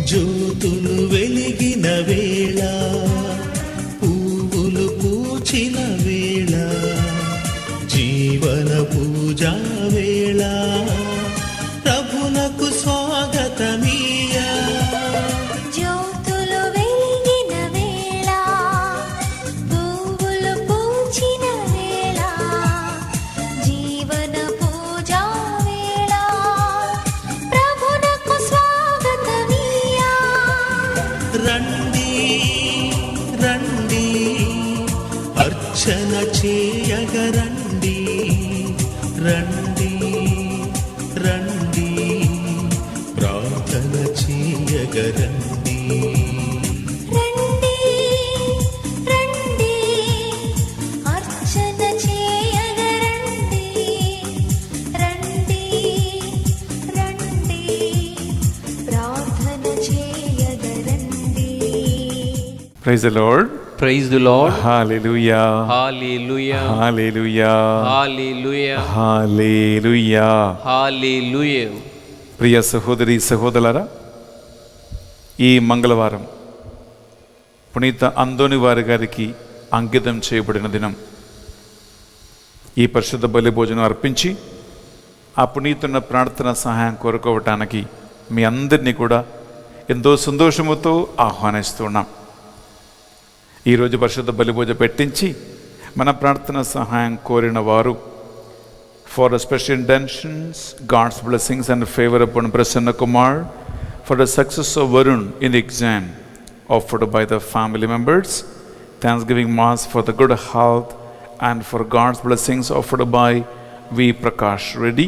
జ్యోతులు వెలిగిన వేళ, పువ్వులు పూచిన వేళ, జీవన పూజా వేళ, ప్రభునకు స్వాగతమీయా. జ్యోతులు వెలిగిన వేళ, పువ్వులు పూచిన వేళ, జీవన పూజా వేళ, ప్రభునకు స్వాగతమీయా. రండి రండి అర్చన చేయగ రండి, రండి రండి ప్రార్థన చేయగ రండి. రండి రండి అర్చన చేయగ రండి, రండి రండి ప్రార్థన చేయగ రండి. Praise the Lord. Praise the Lord. Hallelujah. Hallelujah. Hallelujah. Hallelujah. Hallelujah. Hallelujah. ప్రియ సహోదరి సహోదరులారా, ఈ మంగళవారం పునీత అందోని వారి గారికి అంకితం చేయబడిన దినం. ఈ పరిశుద్ధ బలి భోజనం అర్పించి ఆ పునీతున్న ప్రార్థన సహాయం కోరుకోవటానికి మీ అందరినీ కూడా ఎంతో సంతోషముతో ఆహ్వానిస్తున్నాం. ఈరోజు పరిశుద్ధ బలిభోజ పెట్టించి మన ప్రార్థన సహాయం కోరిన వారు, for the special intentions, God's blessings and favour upon Prasanna Kumar, for the success of Varun in the exam offered by the family members, thanksgiving mass for the good health and for God's blessings offered by V Prakash Reddy,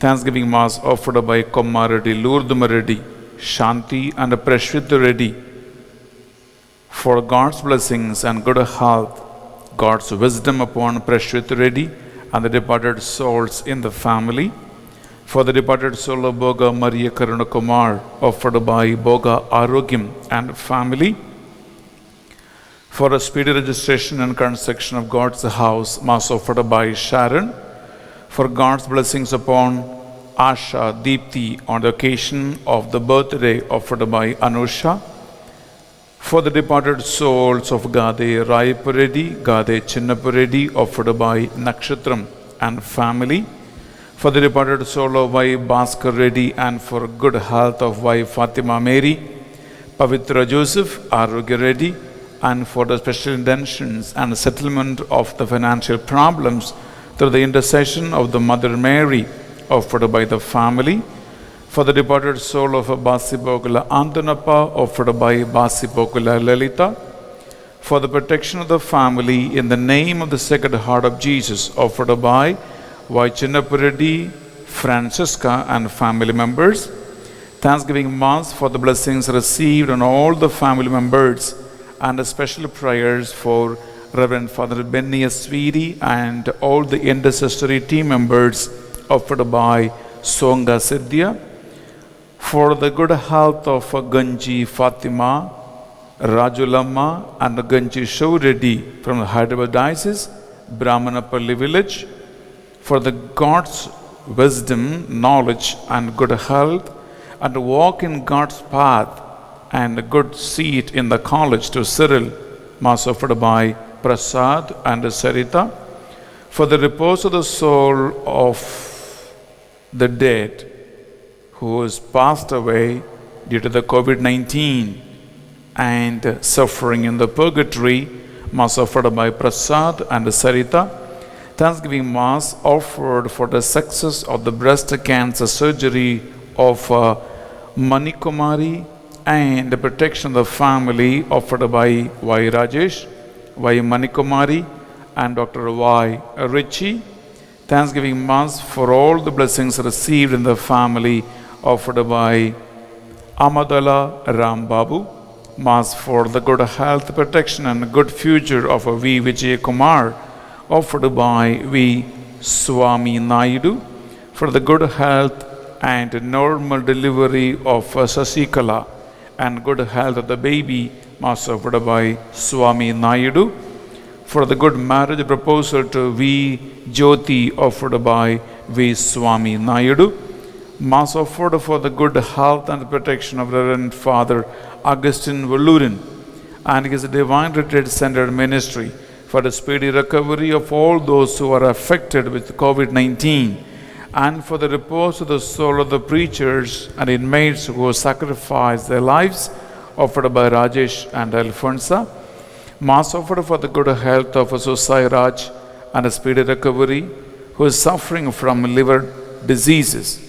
thanksgiving mass offered by Kommareddy Lurduma Reddy, Shanti and Prashvith Reddy, for God's blessings and good health, God's wisdom upon Prashwit Reddy and the departed souls in the family, for the departed soul of Boga Maria Karuna Kumar, offered by Boga Arogyam and family, for a speedy registration and construction of God's house, mass offered by Sharon, for God's blessings upon Asha Deepthi on the occasion of the birthday offered by Anusha, for the departed souls of Gade Raipureddy, Gade Chinnapureddy, offered by Nakshatram and family, for the departed soul of Y. Bhaskar Reddy and for good health of Y. Fatima Mary, Pavitra Joseph, Arogya Reddy, and for the special intentions and settlement of the financial problems through the intercession of the Mother Mary, offered by the family, for the departed soul of Basipokula Antanappa, offered by Basipokula Lalita, for the protection of the family in the name of the Sacred Heart of Jesus, offered by Y. Chinnapureddy, Francisca and family members, thanksgiving mass for the blessings received on all the family members, and special prayers for Reverend Father Benny Aswiri and all the intercessory team members, offered by Songa Siddhya, for the good health of Ganji Fatima, Rajulamma and Ganji Showreddy from the Hyderabad Diocese, Brahmanapalli village, for the God's wisdom, knowledge and good health, and to walk in God's path and a good seat in the college to Cyril, mass offered by Prasad and Sarita, for the repose of the soul of the dead who has passed away due to the COVID-19 and suffering in the purgatory, mass offered by Prasad and Sarita, thanksgiving mass offered for the success of the breast cancer surgery of Manikumari and the protection of the family, offered by Y. Rajesh, Y. Manikumari and Dr. Y. Richie, thanksgiving mass for all the blessings received in the family, offered by Amadala Rambabu, mass for the good health, protection and good future of V. Vijay Kumar, offered by V. Swami Naidu, for the good health and normal delivery of Sasikala and good health of the baby, mass offered by Swami Naidu, for the good marriage proposal to V. Jyoti, offered by V. Swami Naidu, Mass offered for the good health and protection of Reverend Father Augustine Wallurin and his Divine Retreat Centered Ministry, for the speedy recovery of all those who are affected with COVID-19, and for the repose of the soul of the preachers and inmates who sacrificed their lives, offered by Rajesh and Alfonsa. Mass offered for the good health of Susai Raj and a speedy recovery, who is suffering from liver diseases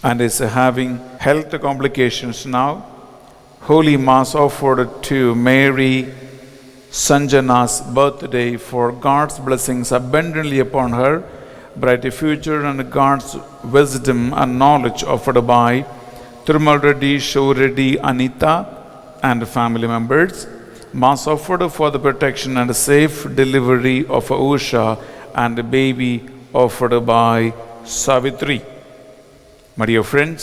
and is having health complications now. Holy Mass offered to Mary Sanjana's birthday, for God's blessings abundantly upon her, bright future and God's wisdom and knowledge, offered by Thirumal Reddy, Show Reddy, Anita and family members. Mass offered for the protection and safe delivery of Usha and the baby, offered by Savitri. My dear friends,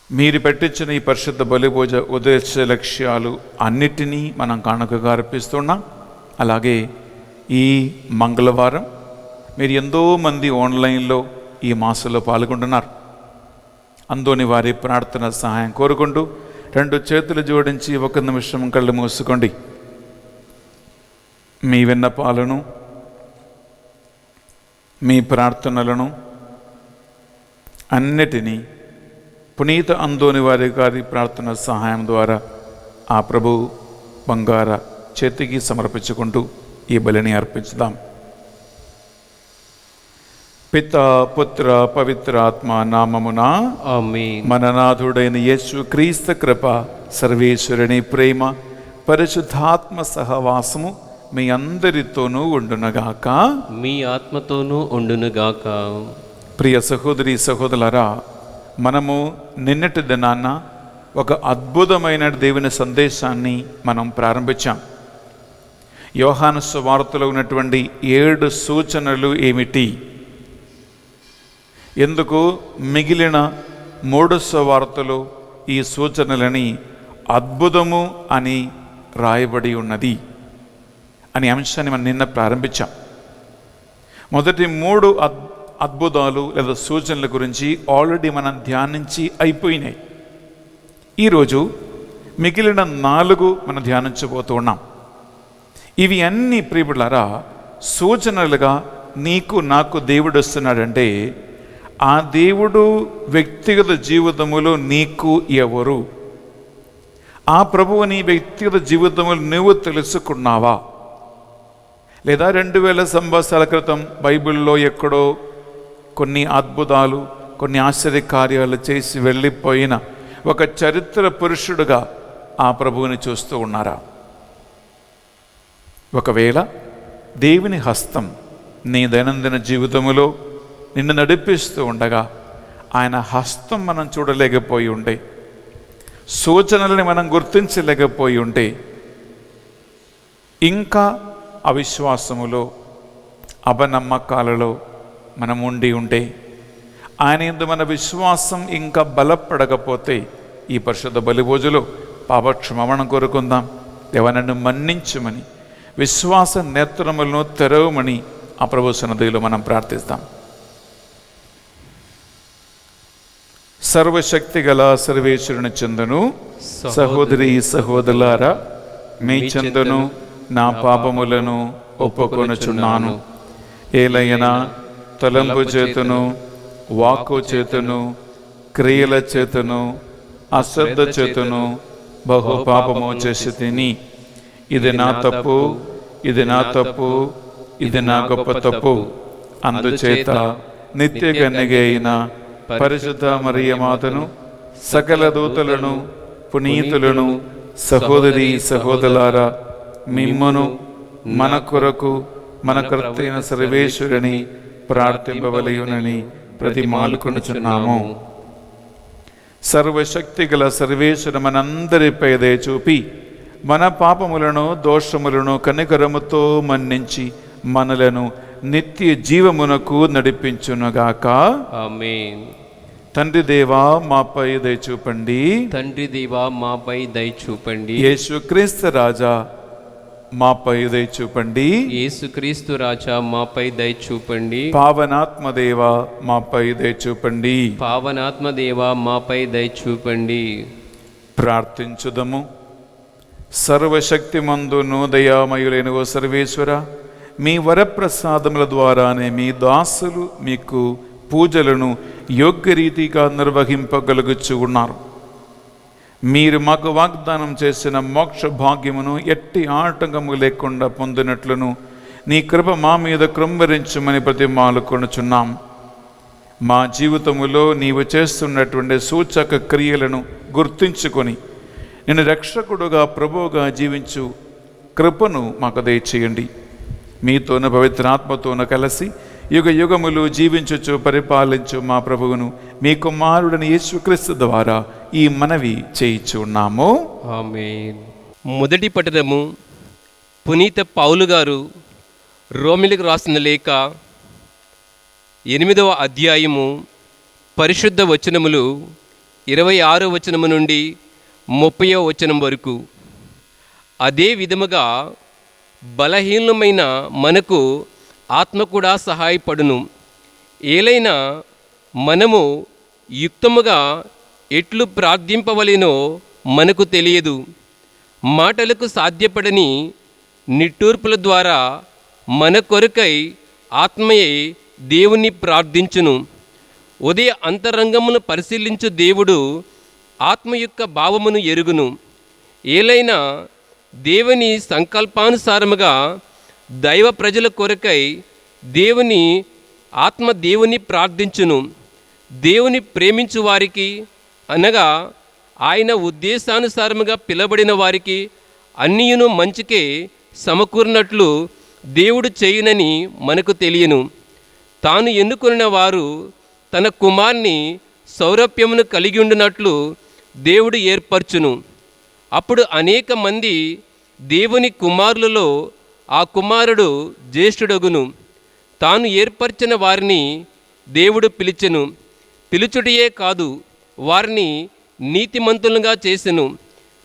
మీరు పెట్టించిన ఈ పరిశుద్ధ బలిభోజ ఉద్దేశ లక్ష్యాలు అన్నిటినీ మనం కానుకగా అర్పిస్తున్నాం. అలాగే ఈ మంగళవారం మీరు ఎంతో మంది ఆన్లైన్లో ఈ మాసంలో పాల్గొంటున్నారు. అందుని వారి ప్రార్థన సహాయం కోరుకుంటూ 2 చేతులు జోడించి 1 నిమిషం కళ్ళు మూసుకోండి. మీ విన్నపాలను, మీ ప్రార్థనలను అన్నిటినీ పునీత అందోని వారి గారి ప్రార్థన సహాయం ద్వారా ఆ ప్రభు బంగార చేతికి సమర్పించుకుంటూ ఈ బలిని అర్పించుదాం. పిత పుత్ర పవిత్ర ఆత్మ నామమున ఆమేన్. మన నాథుడైన యేసు క్రీస్తు కృప, సర్వేశ్వరుని ప్రేమ, పరిశుద్ధాత్మ సహవాసము మీ అందరితోనూ ఉండునగాక. మీ ఆత్మతోనూ ఉండునుగాక. ప్రియ సహోదరి సహోదరులారా, మనము నిన్నటి దినాన్న ఒక అద్భుతమైన దేవుని సందేశాన్ని మనం ప్రారంభించాం. యోహాను సువార్తలో ఉన్నటువంటి 7 సూచనలు ఏమిటి, ఎందుకు మిగిలిన 3 సువార్తలు ఈ సూచనలని అద్భుతము అని రాయబడి ఉన్నది అనే అంశాన్ని మనం నిన్న ప్రారంభించాం. మొదటి 3 అద్భుతాలు లేదా సూచనల గురించి ఆల్రెడీ మనం ధ్యానించి అయిపోయినాయి. ఈరోజు మిగిలిన 4 మనం ధ్యానించబోతూ ఉన్నాం. ఇవి అన్ని ప్రియబిడ్డలారా సూచనలుగా నీకు నాకు దేవుడు వస్తున్నాడంటే, ఆ దేవుడు వ్యక్తిగత జీవితములో నీకు ఎవరు, ఆ ప్రభువు నీ వ్యక్తిగత జీవితములు నువ్వు తెలుసుకున్నావా? లేదా 2000 సంవత్సరాల క్రితం బైబిల్లో ఎక్కడో కొన్ని అద్భుతాలు, కొన్ని ఆశ్చర్యకార్యాలు చేసి వెళ్ళిపోయిన ఒక చరిత్ర పురుషుడుగా ఆ ప్రభువుని చూస్తూ ఉన్నారా? ఒకవేళ దేవుని హస్తం నీ దైనందిన జీవితములో నిన్ను నడిపిస్తూ ఉండగా ఆయన హస్తం మనం చూడలేకపోయి ఉంటే, సూచనలని మనం గుర్తించలేకపోయి ఉంటే, ఇంకా అవిశ్వాసములో అపనమ్మకాలలో మనం ఉండి ఉంటే, ఆయన యందు మన విశ్వాసం ఇంకా బలపడకపోతే, ఈ పరిశుద్ధ బలిభోజులో పాపక్షమాపణ కోరుకుందాం. దేవా నన్ను మన్నించుమని, విశ్వాస నేత్రములను తెరవమని ఆ ప్రభు సన్నిధిలో మనం ప్రార్థిస్తాం. సర్వశక్తి గల సర్వేశ్వరుని చెందును సహోదరి సహోదరులారా, మీ చెందును నా పాపములను ఒప్పుకొనుచున్నాను. ఏలైనా తలంపు చేతును, వాక్కు చేతును, క్రియల చేతును, అశ్రద్ధ చేతును బహు పాపము చేసి తిని, ఇది నా తప్పు, ఇది నా తప్పు, ఇది నా గొప్ప తప్పు. అందుచేత నిత్య కన్యక అయిన పరిశుద్ధ మరియ మాతను, సకల దూతలను, పునీతులను, సహోదరి సహోదరులారా, మిమ్మును మన కొరకు మన కర్తైన సర్వేశ్వరుని ప్రార్థింపవలయునని ప్రతిమాలుకొనుచున్నాము. సర్వశక్తి గల సర్వేశ్వరు మనందరిపై దయ చూపి మన పాపములను దోషములను కనికరముతో మన్నించి మనలను నిత్య జీవమునకు నడిపించునుగాక. ఆమేన్. తండ్రి దేవా మాపై దయ చూపండి. తండ్రి దేవా మాపై దయ చూపండి. యేసుక్రీస్తు రాజా మాపై దయ చూపండి. యేసుక్రీస్తు రాజా మాపై దయ చూపండి. పావనాత్మదేవ మాపై దయ చూపండి. పావనాత్మదేవ మాపై దయ చూపండి. ప్రార్థించుదము. సర్వశక్తిమందును దయామయులైన ఓ సర్వేశ్వర, మీ వరప్రసాదముల ద్వారానే మీ దాసులు మీకు పూజలను యోగ్యరీతిగా నిర్వహింపగలుగుచు ఉన్నారు. మీరు మాకు వాగ్దానం చేసిన మోక్ష భాగ్యమును ఎట్టి ఆటంకము లేకుండా పొందినట్లును నీ కృప మా మీద కృంభరించమని ప్రతిమాలుకొనుచున్నాం. మా జీవితములో నీవు చేస్తున్నటువంటి సూచక క్రియలను గుర్తించుకొని నేను రక్షకుడుగా ప్రభువుగా జీవించు కృపను మాకు దయచేయండి. మీతోన పవిత్రాత్మతోన కలిసి యుగ యుగములు జీవించుచు పరిపాలించు మా ప్రభువును మీ కుమారుడని యేసుక్రీస్తు ద్వారా ఈ మనవి చేయించున్నాము. ఆమేన్. మొదటి పఠనము పునీత పౌలు గారు రోమిలకు రాసిన లేఖ 8వ అధ్యాయము పరిశుద్ధ వచనములు 26వ వచనము నుండి 30వ వచనం వరకు. అదే విధముగా బలహీనమైన మనకు ఆత్మ కూడా సహాయపడును. ఏలైనా మనము యుక్తముగా ఎట్లు ప్రార్థింపవలెనో మనకు తెలియదు. మాటలకు సాధ్యపడని నిట్టూర్పుల ద్వారా మన కొరకై ఆత్మయే దేవుని ప్రార్థించును. ఉదయ అంతరంగమును పరిశీలించు దేవుడు ఆత్మ యొక్క భావమును ఎరుగును. ఏలైనా దేవుని సంకల్పానుసారముగా దైవ ప్రజల కొరకై దేవుని ఆత్మ దేవుని ప్రార్థించును. దేవుని ప్రేమించు వారికి అనగా ఆయన ఉద్దేశానుసారముగా పిలబడిన వారికి అన్నియును మంచికే సమకూరినట్లు దేవుడు చేయునని మనకు తెలియను. తాను ఎన్నుకొనిన వారు తన కుమార్ని సౌరభ్యమును కలిగి ఉండినట్లు దేవుడు ఏర్పరచును. అప్పుడు అనేక మంది దేవుని కుమారులలో ఆ కుమారుడు జ్యేష్ఠుడగును. తాను ఏర్పరిచిన వారిని దేవుడు పిలిచెను. పిలుచుటయే కాదు, వారిని నీతిమంతులుగా చేసెను.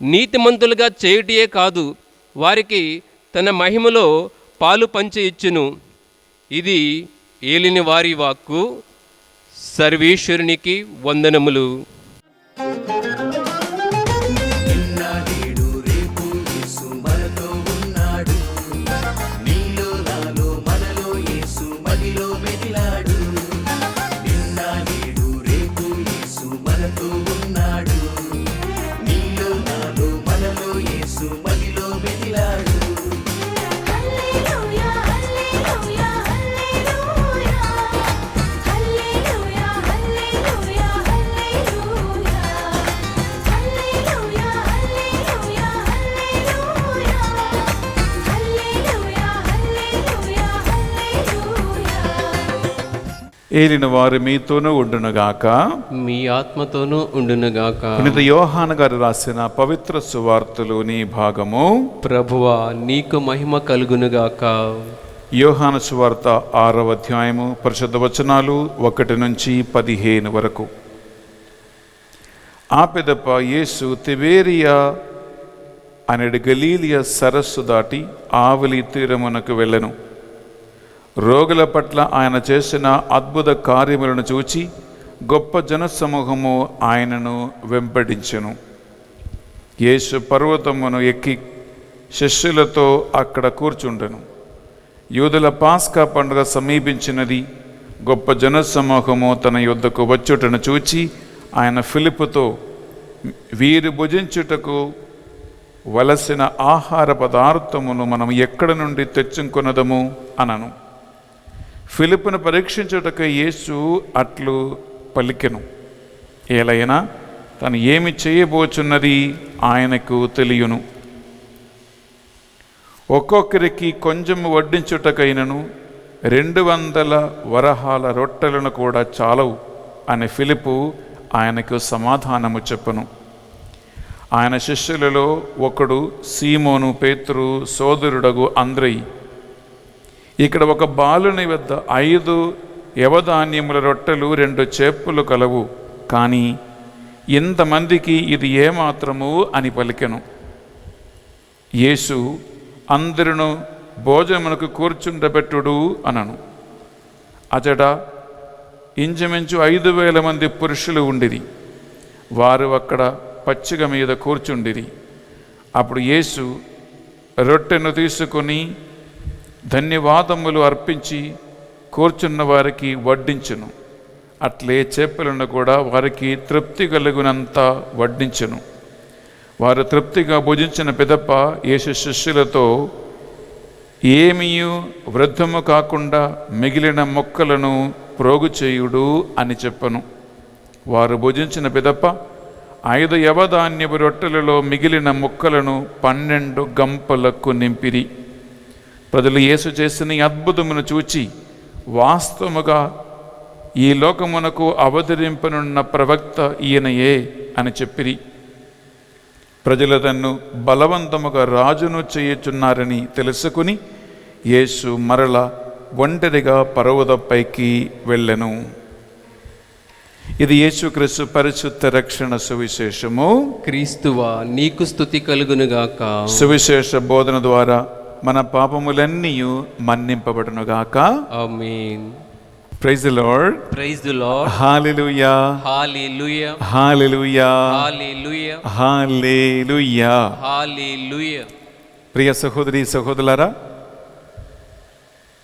నీతిమంతులుగా చేయుటయే కాదు, వారికి తన మహిమలో పాలు పంచి ఇచ్చును. ఇది ఏలిన వారి వాక్కు. సర్వేశ్వరునికి వందనములు. హల్లెలూయా హల్లెలూయా హల్లెలూయా హల్లెలూయా హల్లెలూయా హల్లెలూయా హల్లెలూయా హల్లెలూయా హల్లెలూయా హల్లెలూయా ఏలిన వారు మీతోనూ ఉండునుగాక. మీ ఆత్మతోనూ ఉండునుగాక. పునీత యోహాను గారు రాసిన పవిత్ర సువార్తలోని భాగము. ప్రభువా నీకు మహిమ కలుగునుగాక. యోహాను సువార్త 6వ అధ్యాయము పరిశుద్ధ వచనాలు 1 నుంచి 15 వరకు. ఆ పిదప యేసు తిబేరియా అనడి గలీలియ సరస్సు దాటి ఆవలి తీరమునకు వెళ్ళెను. రోగుల పట్ల ఆయన చేసిన అద్భుత కార్యములను చూచి గొప్ప జనసమూహము ఆయనను వెంబడించెను. యేసు పర్వతమును ఎక్కి శిష్యులతో అక్కడ కూర్చుండెను. యూదుల పాస్కా పండుగ సమీపించినది. గొప్ప జనసమూహము తన యొద్దకు వచ్చుటను చూచి ఆయన ఫిలిప్పుతో, వీరు భుజించుటకు వలసిన ఆహార పదార్థమును మనం ఎక్కడ నుండి తెచ్చుకొనదము అనను. ఫిలిప్పును పరీక్షించుటకు యేసు అట్లు పలికెను. ఏలైనా తను ఏమి చేయబోచున్నది ఆయనకు తెలియను. ఒక్కొక్కరికి కొంచెము వడ్డించుటకైనను 200 వరహాల రొట్టెలను కూడా చాలవు అని ఫిలిప్పు ఆయనకు సమాధానము చెప్పును. ఆయన శిష్యులలో ఒకడు సీమోను పేతురు సోదరుడగు అంద్రెయి. ఇక్కడ ఒక బాలుని వద్ద 5 యవధాన్యముల రొట్టెలు 2 చేపలు కలవు, కానీ ఇంతమందికి ఇది ఏమాత్రము అని పలికెను. యేసు అందరును భోజనమునకు కూర్చుండబెట్టుడు అనను. అచట ఇంచుమించు 5,000 మంది పురుషులు ఉండిరి. వారు అక్కడ పచ్చిక మీద కూర్చుండిరి. అప్పుడు యేసు రొట్టెను తీసుకొని ధన్యవాదములు అర్పించి కూర్చున్న వారికి వడ్డించును. అట్లే చేపలను కూడా వారికి తృప్తి కలుగునంత వడ్డించును. వారు తృప్తిగా భుజించిన పిదప యేసు శిష్యులతో, ఏమీయు వృద్ధము కాకుండా మిగిలిన మొక్కలను ప్రోగు చేయుడు అని చెప్పను. వారు భుజించిన పిదప 5 యవధాన్యపు రొట్టెలలో మిగిలిన ముక్కలను 12 గంపలకు నింపిరి. ప్రజలు యేసు చేసిన ఈ అద్భుతమును చూచి, వాస్తవముగా ఈ లోకమునకు అవతరింపనున్న ప్రవక్త ఈయనయే అని చెప్పిరి. ప్రజలు తన్ను బలవంతముగా రాజును చేయుచున్నారని తెలుసుకుని యేసు మరల ఒంటరిగా పర్వతపైకి వెళ్ళెను. ఇది యేసుక్రీస్తు పరిశుద్ధ రక్షణ సువిశేషము. క్రీస్తువా నీకు స్తుతి కలుగునుగాక. సువిశేష బోధన ద్వారా మన పాపములన్నీ మన్నింపబడునుగాక. ఆమేన్. Praise the Lord. Praise the Lord. హల్లెలూయా. హల్లెలూయా. హల్లెలూయా. హల్లెలూయా. హల్లెలూయా. హల్లెలూయా. ప్రియ సహోదరి సహోదరులారా,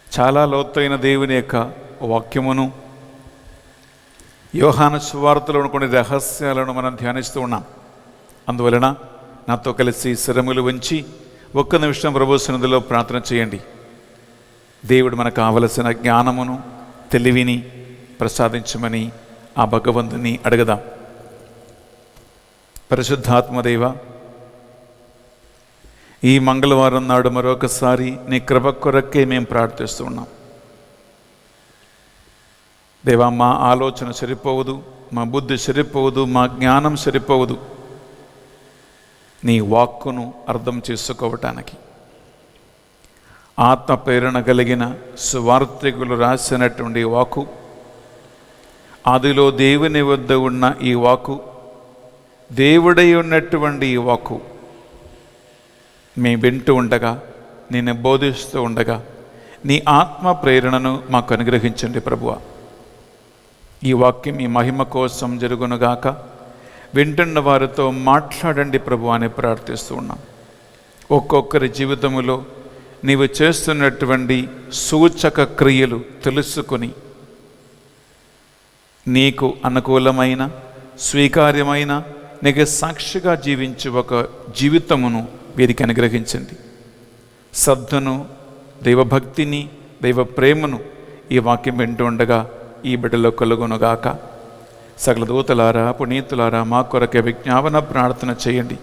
చాలా లోతైన దేవుని యొక్క వాక్యమును, యోహాను సువార్తలోని కొన్ని రహస్యాలను మనం ధ్యానిస్తూ ఉన్నాం. అందువలన నాతో కలిసి శిరములు వంచి 1 నిమిషం ప్రభు సన్నిధిలో ప్రార్థన చేయండి. దేవుడు మనకు కావలసిన జ్ఞానమును, తెలివిని ప్రసాదించమని ఆ భగవంతుని అడగదాం. పరిశుద్ధాత్మదేవ, ఈ మంగళవారం నాడు మరొకసారి నీ కృప కొరకే మేము ప్రార్థిస్తూ ఉన్నాం. దేవా, మా ఆలోచన సరిపోవదు, మా బుద్ధి సరిపోవదు, మా జ్ఞానం సరిపోవదు నీ వాక్కును అర్థం చేసుకోవటానికి. ఆత్మ ప్రేరణ కలిగిన సువార్తికులు రాసినటువంటి వాక్కు, ఆదిలో దేవుని వద్ద ఉన్న ఈ వాక్కు, దేవుడై ఉన్నటువంటి ఈ వాక్కు మేము వింటూ ఉండగా, నేను బోధిస్తూ ఉండగా నీ ఆత్మ ప్రేరణను మాకు అనుగ్రహించండి ప్రభువా. ఈ వాక్యం ఈ మహిమ కోసం జరుగునుగాక. వింటున్న వారితో మాట్లాడండి ప్రభు అని ప్రార్థిస్తూ ఉన్నాం. ఒక్కొక్కరి జీవితములో నీవు చేస్తున్నటువంటి సూచక క్రియలు తెలుసుకొని నీకు అనుకూలమైన, స్వీకార్యమైన, నీకు సాక్షిగా జీవించే ఒక జీవితమును వీరికి అనుగ్రహించండి. శ్రద్ధను, దైవభక్తిని, దైవ ప్రేమను ఈ వాక్యం వింటూ ఉండగా ఈ బిడ్డలో కలుగునుగాక. సకల దూతలారా, పునీతులారా, మా కొరకే విజ్ఞాపన ప్రార్థన చేయండి.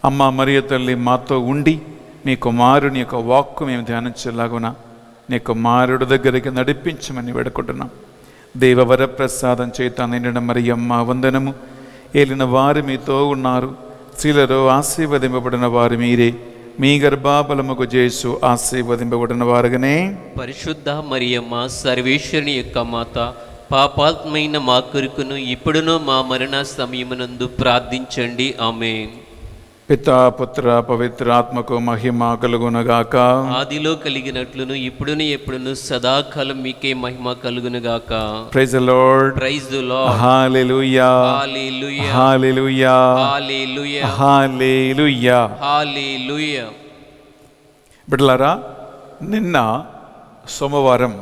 అమ్మ మరియ తల్లి మాతో ఉండి నీ కుమారుని యొక్క వాక్కు మేము ధ్యానించేలాగున నీ కుమారుడి దగ్గరికి నడిపించమని వేడుకుంటున్నాం. దేవవర ప్రసాదం చేత నిండిన మరియమ్మ వందనము. ఏలిన వారు మీతో ఉన్నారు, స్త్రీలలో ఆశీర్వదింపబడిన వారు మీరే, మీ గర్భఫలముకు యేసు ఆశీర్వదింపబడిన వారుగానే. పరిశుద్ధ మరియమ్మ సర్వేశ్వరుని యొక్క మాత, పాపాత్మైన మా కొరకును ఇప్పుడును మా మరణ సమయమునందు ప్రార్థించండి. ఆమేన్. పితా, పుత్ర, పవిత్ర ఆత్మకు మహిమ కలుగునుగాక. ఆదిలో కలిగినట్లును ఇప్పుడును ఎప్పుడును సదాకాలం మీకే మహిమ కలుగునుగాక. Praise the Lord. Praise the Lord. హల్లెలూయా. హల్లెలూయా. హల్లెలూయా. హల్లెలూయా. హల్లెలూయా. హల్లెలూయా. బిడ్డలారా, నిన్న సోమవారం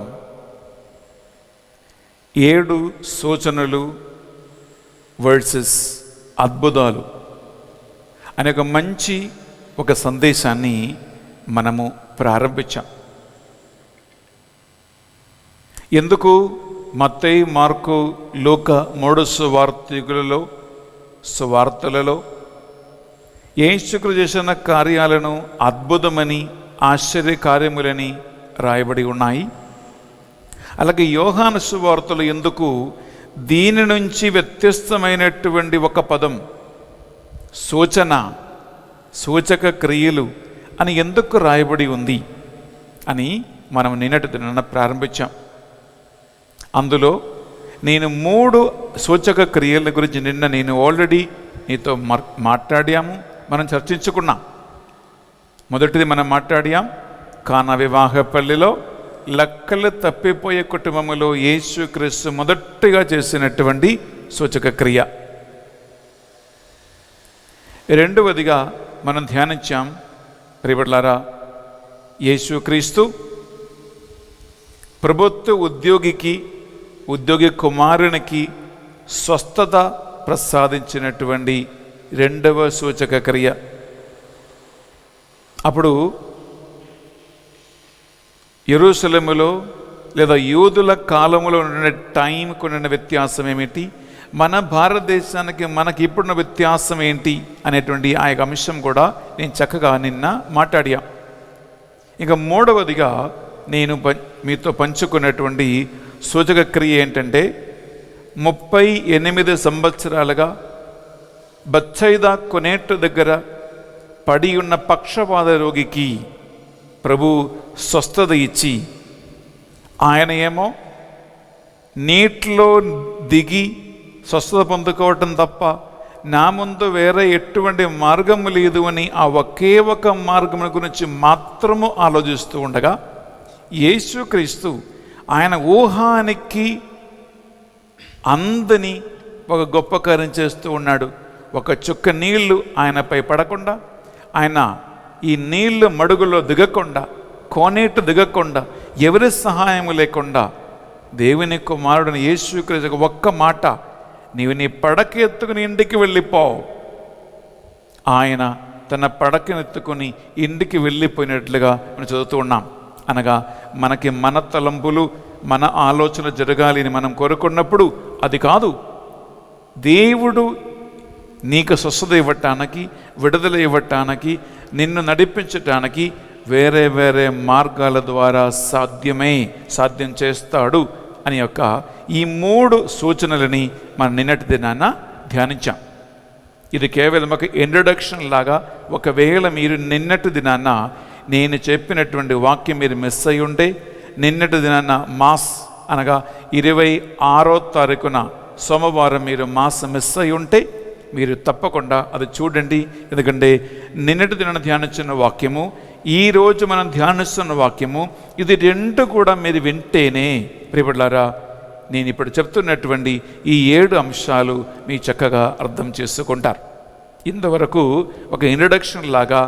7 సూచనలు వర్సెస్ అద్భుతాలు అనే ఒక మంచి సందేశాన్ని మనము ప్రారంభించాం. ఎందుకు మత్తయి, మార్కు, లూకా 3 సువార్తలలో యేసుక్రీస్తు చేసిన కార్యాలను అద్భుతమని, ఆశ్చర్యకార్యములని రాయబడి ఉన్నాయి. అలాగే యోహాను సువార్తలు ఎందుకు దీని నుంచి వ్యత్యస్తమైనటువంటి ఒక పదం సూచన, సూచక క్రియలు అని ఎందుకు రాయబడి ఉంది అని మనం నిన్నటి దినాన ప్రారంభించాం. అందులో నేను 3 సూచక క్రియల గురించి నేను ఆల్రెడీ నీతో మాట్లాడాము, మనం చర్చించుకున్నాం. మొదటిది మనం మాట్లాడాం, కానా వివాహపల్లిలో లెక్కలు తప్పిపోయే కుటుంబంలో యేసుక్రీస్తు మొదటిగా చేసినటువంటి సూచక క్రియ. రెండవదిగా మనం ధ్యానించాం ప్రియబిడ్డలారా, యేసుక్రీస్తు ప్రభుత్వ ఉద్యోగి కుమారునికి స్వస్థత ప్రసాదించినటువంటి రెండవ సూచక క్రియ. అప్పుడు యెరూషలేములో లేదా యూదుల కాలంలో ఉన్న టైంకు ఉన్న వ్యత్యాసం ఏమిటి, మన భారతదేశానికి మనకి ఇప్పుడున్న వ్యత్యాసం ఏంటి అనేటువంటి ఆ యొక్క అంశం కూడా నేను చక్కగా నిన్న మాట్లాడా. ఇంకా మూడవదిగా నేను మీతో పంచుకున్నటువంటి సూచక క్రియ ఏంటంటే, 38 సంవత్సరాలుగా బత్సైదా కొనేటు దగ్గర పడి ఉన్న పక్షవాత రోగికి ప్రభు స్వస్థత ఇచ్చి, ఆయన ఏమో నీటిలో దిగి స్వస్థత పొందుకోవటం తప్ప నా ముందు వేరే ఎటువంటి మార్గము లేదు అని ఆ ఒకే ఒక మార్గం గురించి మాత్రము ఆలోచిస్తూ ఉండగా, యేసుక్రీస్తు ఆయన ఊహానికి అందని ఒక గొప్ప కార్యం చేస్తూ ఉన్నాడు. ఒక చుక్క నీళ్లు ఆయనపై పడకుండా, ఆయన ఈ నీళ్లు మడుగులో దిగకుండా, కోనేటు దిగకుండా, ఎవరి సహాయం లేకుండా దేవుని కుమారుడిని యేసుక్రీస్తు ఒక్క మాట, నీవు నీ పడక ఎత్తుకుని ఇంటికి వెళ్ళిపో. ఆయన తన పడకనెత్తుకుని ఇంటికి వెళ్ళిపోయినట్లుగా మనం చదువుతూ ఉన్నాం. అనగా మనకి మన తలంపులు, మన ఆలోచన జరగాలి అని మనం కోరుకున్నప్పుడు అది కాదు, దేవుడు నీకు స్వస్థత ఇవ్వటానికి, విడుదల ఇవ్వటానికి, నిన్ను నడిపించటానికి వేరే వేరే మార్గాల ద్వారా సాధ్యం చేస్తాడు అని యొక్క ఈ 3 సూచనలని మనం నిన్నటి దినాన ధ్యానించాం. ఇది కేవలం ఒక ఇంట్రడక్షన్ లాగా. ఒకవేళ మీరు నిన్నటి దినాన నేను చెప్పినటువంటి వాక్యం మీరు మిస్ అయి ఉంటే, నిన్నటి దినాన మాస్ అనగా 26వ తారీఖున సోమవారం మీరు మాస్ మిస్ అయి ఉంటే మీరు తప్పకుండా అది చూడండి. ఎందుకంటే నిన్నటి దినాన ధ్యానించిన వాక్యము, ఈరోజు మనం ధ్యానిస్తున్న వాక్యము, ఇది 2 కూడా మీరు వింటేనే ప్రియబిడ్డలారా నేను ఇప్పుడు చెప్తున్నటువంటి ఈ 7 అంశాలు మీ చక్కగా అర్థం చేసుకుంటారు. ఇంతవరకు ఒక ఇంట్రడక్షన్ లాగా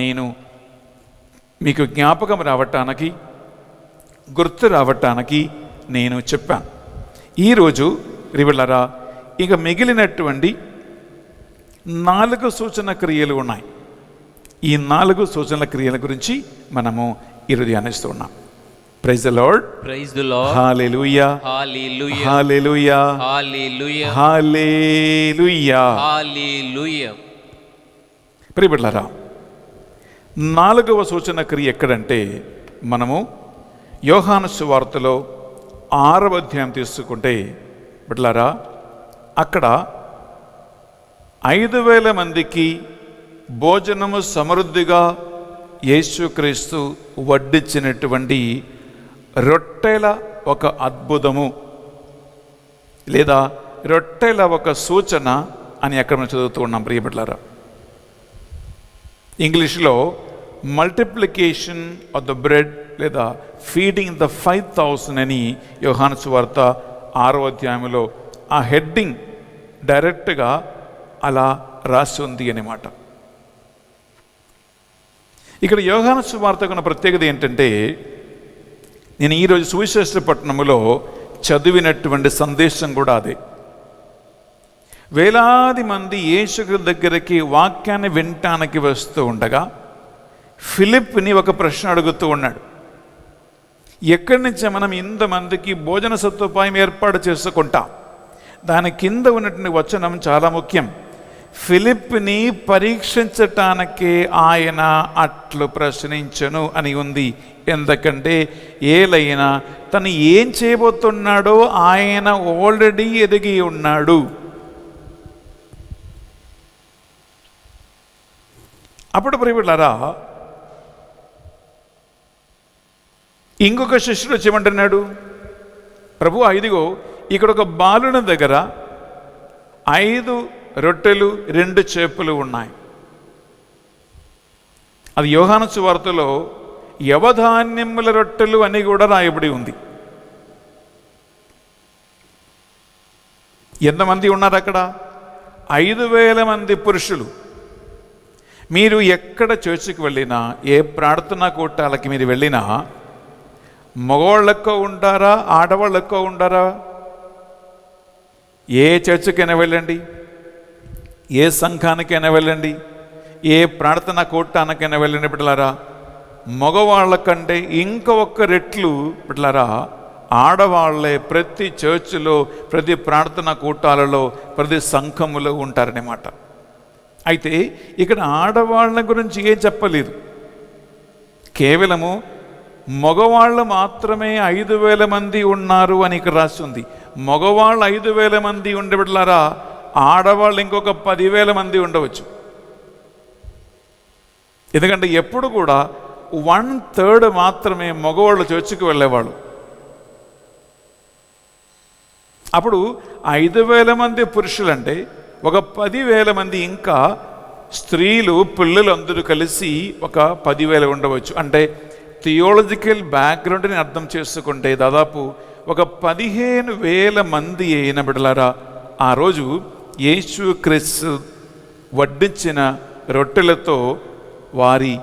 నేను మీకు జ్ఞాపకం రావటానికి, గుర్తు రావటానికి నేను చెప్పాను. ఈరోజు ప్రియబిడ్డలారా ఇక మిగిలినటువంటి 4 సూచన క్రియలు ఉన్నాయి. ఈ 4 సూచనల క్రియల గురించి మనము ఈరోజు ధ్యానిస్తూ ఉన్నాం. Praise the Lord, praise the Lord, హల్లెలూయా, హల్లెలూయా, హల్లెలూయా, హల్లెలూయా, హల్లెలూయా, హల్లెలూయా. ప్రియబిడ్డలారా 4వ సూచన క్రియ ఎక్కడంటే, మనము యోహాను సువార్తలో 6వ అధ్యాయం తీసుకుంటే బిడ్డలారా, అక్కడ 5,000 మందికి భోజనము సమృద్ధిగా యేసుక్రీస్తు వడ్డించినటువంటి రొట్టెల ఒక అద్భుతము లేదా రొట్టెల ఒక సూచన అని అక్కడ మనం చదువుతూ ఉన్నాం ప్రియబిడ్డలారా. ఇంగ్లీష్లో మల్టిప్లికేషన్ ఆఫ్ ద బ్రెడ్ లేదా ఫీడింగ్ ద 5,000 అని యోహాను సువార్త 6వ అధ్యాయంలో ఆ హెడ్డింగ్ డైరెక్ట్గా అలా రాసి ఉంది అన్నమాట. ఇక్కడ యోహాను సువార్తకు ఉన్న ప్రత్యేకత ఏంటంటే, నేను ఈరోజు సువిశేష పట్టణములో చదివినటువంటి సందేశం కూడా అదే. వేలాది మంది యేసు దగ్గరికి వాక్యాన్ని వినటానికి వస్తూ ఉండగా ఫిలిప్ని ఒక ప్రశ్న అడుగుతూ ఉన్నాడు. ఎక్కడి నుంచి మనం ఇంతమందికి భోజన సదుపాయం ఏర్పాటు చేసుకుంటాం? దాని కింద ఉన్నటువంటి వచనం చాలా ముఖ్యం. ఫిలిప్ని పరీక్షించటానికే ఆయన అట్లు ప్రశ్నించను అని ఉంది. ఎందుకంటే ఏలైనా తను ఏం చేయబోతున్నాడో ఆయన ఆల్రెడీ ఎదిగి ఉన్నాడు. అప్పుడు ప్రియబిడ్డలారా ఇంకొక శిష్యుడు వచ్చేమంటున్నాడు, ప్రభు ఇదిగో ఇక్కడ ఒక బాలుని దగ్గర 5 రొట్టెలు 2 చేపలు ఉన్నాయి. అది యోహాను సువార్తలో యవధాన్యముల రొట్టెలు అని కూడా రాయబడి ఉంది. ఎంతమంది ఉన్నారు అక్కడ? 5,000 మంది పురుషులు. మీరు ఎక్కడ చర్చికి వెళ్ళినా, ఏ ప్రార్థనా కూటాలకి మీరు వెళ్ళినా, మగవాళ్ళు ఎక్కువ ఉంటారా, ఆడవాళ్ళు ఎక్కువ ఉంటారా? ఏ చర్చికైనా వెళ్ళండి, ఏ సంఘానికైనా వెళ్ళండి, ఏ ప్రార్థనా కూటానికైనా వెళ్ళండి బిడ్డలారా, మగవాళ్ళ కంటే ఇంకొక రెట్లు బిడ్డలారా ఆడవాళ్ళే ప్రతి చర్చిలో, ప్రతి ప్రార్థనా కూటాలలో, ప్రతి సంఘములో ఉంటారన్నమాట. అయితే ఇక్కడ ఆడవాళ్ళ గురించి ఏం చెప్పలేదు, కేవలము మగవాళ్ళు మాత్రమే 5,000 మంది ఉన్నారు అని ఇక్కడ రాస్తుంది. మగవాళ్ళు 5,000 మంది ఉండే బిడ్డలారా, ఆడవాళ్ళు ఇంకొక 10,000 మంది ఉండవచ్చు. ఎందుకంటే ఎప్పుడు కూడా 1/3 మాత్రమే మగవాళ్ళు చర్చికి వెళ్ళేవాళ్ళు. అప్పుడు 5,000 మంది పురుషులంటే ఒక 10,000 మంది ఇంకా స్త్రీలు, పిల్లలు అందరూ కలిసి ఒక 10,000 ఉండవచ్చు. అంటే థియోలజికల్ బ్యాక్గ్రౌండ్ని అర్థం చేసుకుంటే దాదాపు ఒక 15,000 మంది అయిన బిడ్డలారా ఆ రోజు యేసుక్రీస్తు వడ్డించిన రొట్టెలతో వారి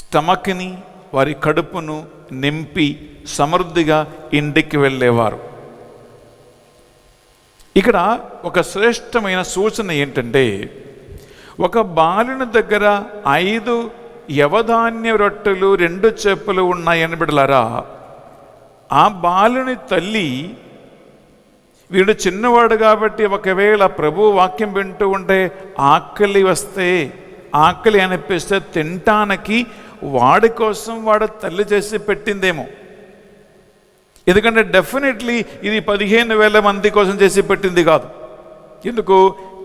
స్టమక్ని, వారి కడుపును నింపి సమృద్ధిగా ఇంటికి వెళ్ళేవారు. ఇక్కడ ఒక శ్రేష్టమైన సూచన ఏంటంటే, ఒక బాలుని దగ్గర 5 యవధాన్య రొట్టెలు 2 చేపలు ఉన్నాయని బిడ్డలారా, ఆ బాలుని తల్లి వీడు చిన్నవాడు కాబట్టి ఒకవేళ ప్రభు వాక్యం వింటూ ఉంటే ఆకలి వస్తే, ఆకలి అనిపిస్తే తినటానికి వాడి కోసం వాడు తల్లి చేసి పెట్టిందేమో. ఎందుకంటే డెఫినెట్లీ ఇది 15,000 మంది కోసం చేసి పెట్టింది కాదు. ఎందుకు?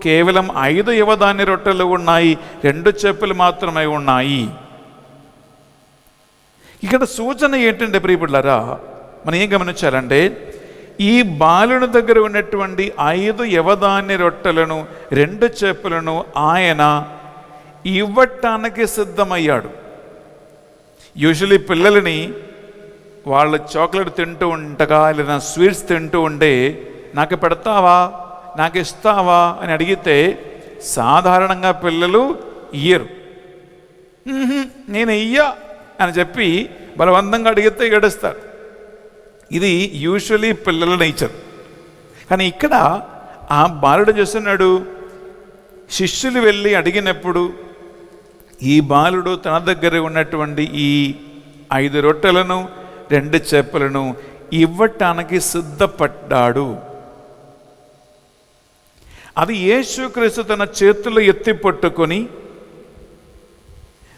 కేవలం 5 యవధాన్య రొట్టెలు ఉన్నాయి, 2 చేపలు మాత్రమే ఉన్నాయి. ఇక్కడ సూచన ఏంటంటే ప్రియబిడ్డలారా, మనం ఏం గమనించాలంటే, ఈ బాలుని దగ్గర ఉన్నటువంటి 5 యవధాన్య రొట్టెలను 2 చేపలను ఆయన ఇవ్వటానికి సిద్ధమయ్యాడు. యూజువలీ పిల్లలని వాళ్ళు చాక్లెట్ తింటూ ఉండగా, లేదా స్వీట్స్ తింటూ ఉంటే నాకు పెడతావా, నాకు ఇస్తావా అని అడిగితే సాధారణంగా పిల్లలు ఇయ్యరు. నేను ఇయ్యా అని చెప్పి బలవంతంగా అడిగితే ఏడుస్తారు. ఇది యూజువలీ పిల్లల నేచర్. కానీ ఇక్కడ ఆ బాలుడు చేస్తున్నాడు, శిష్యులు వెళ్ళి అడిగినప్పుడు ఈ బాలుడు తన దగ్గర ఉన్నటువంటి ఈ 5 రొట్టెలను 2 చేపలను ఇవ్వటానికి సిద్ధపడ్డాడు. అది యేసుక్రీస్తు తన చేతుల్లో ఎత్తి పట్టుకొని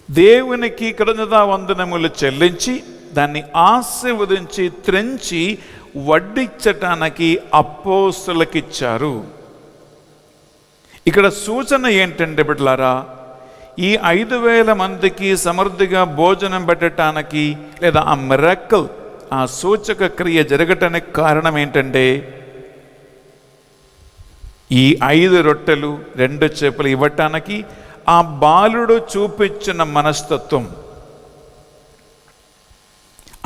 దేవునికి కృతజ్ఞతావందనములు చెల్లించి దాన్ని ఆశీర్వదించి త్రెంచి వడ్డించటానికి అపోస్తలులకిచ్చారు. ఇక్కడ సూచన ఏంటంటే బిడ్డలారా, ఈ 5,000 మందికి సమృద్ధిగా భోజనం పెట్టడానికి, లేదా ఆ మిరకల్, ఆ సూచక క్రియ జరగటానికి కారణం ఏంటంటే, ఈ 5 రొట్టెలు 2 చేపలు ఇవ్వటానికి ఆ బాలుడు చూపించిన మనస్తత్వం.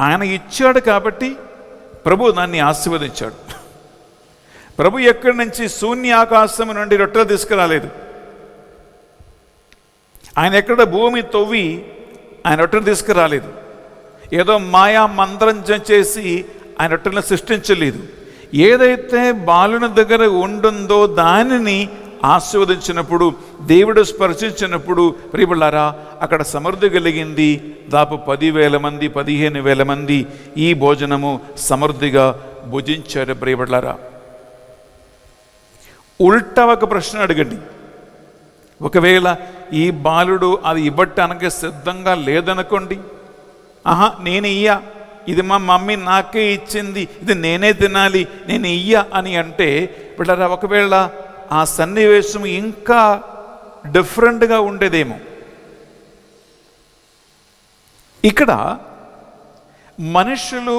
ఆయన ఇచ్చాడు కాబట్టి ప్రభు దాన్ని ఆశీర్వదించాడు. ప్రభు ఎక్కడి నుంచి శూన్యాకాశం నుండి రొట్టెలు తీసుకురాలేదు. ఆయన ఎక్కడ భూమి తవ్వి ఆయన రొట్టెలు తీసుకురాలేదు. ఏదో మాయా మంత్రం చేసి ఆయన రొట్టెలను సృష్టించలేదు. ఏదైతే బాలుని దగ్గర ఉంటుందో దానిని ఆశీర్వదించినప్పుడు, దేవుడు స్పర్శించినప్పుడు ప్రియబిడ్డలారా అక్కడ సమృద్ధి కలిగింది. దాదాపు 10,000 మంది 15,000 మంది ఈ భోజనము సమృద్ధిగా భుజించారు. ప్రియబిడ్డలారా, ఉల్టా ఒక ప్రశ్న అడగండి. ఒకవేళ ఈ బాలుడు అది ఇవ్వటానికి సిద్ధంగా లేదనుకోండి, నేను ఇయ్యా, ఇది మా మమ్మీ నాకే ఇచ్చింది, ఇది నేనే తినాలి, నేను ఇయ్యా అని అంటే బిడ్డలారా ఒకవేళ ఆ సన్నివేశం ఇంకా డిఫరెంట్గా ఉండేదేమో. ఇక్కడ మనుషులు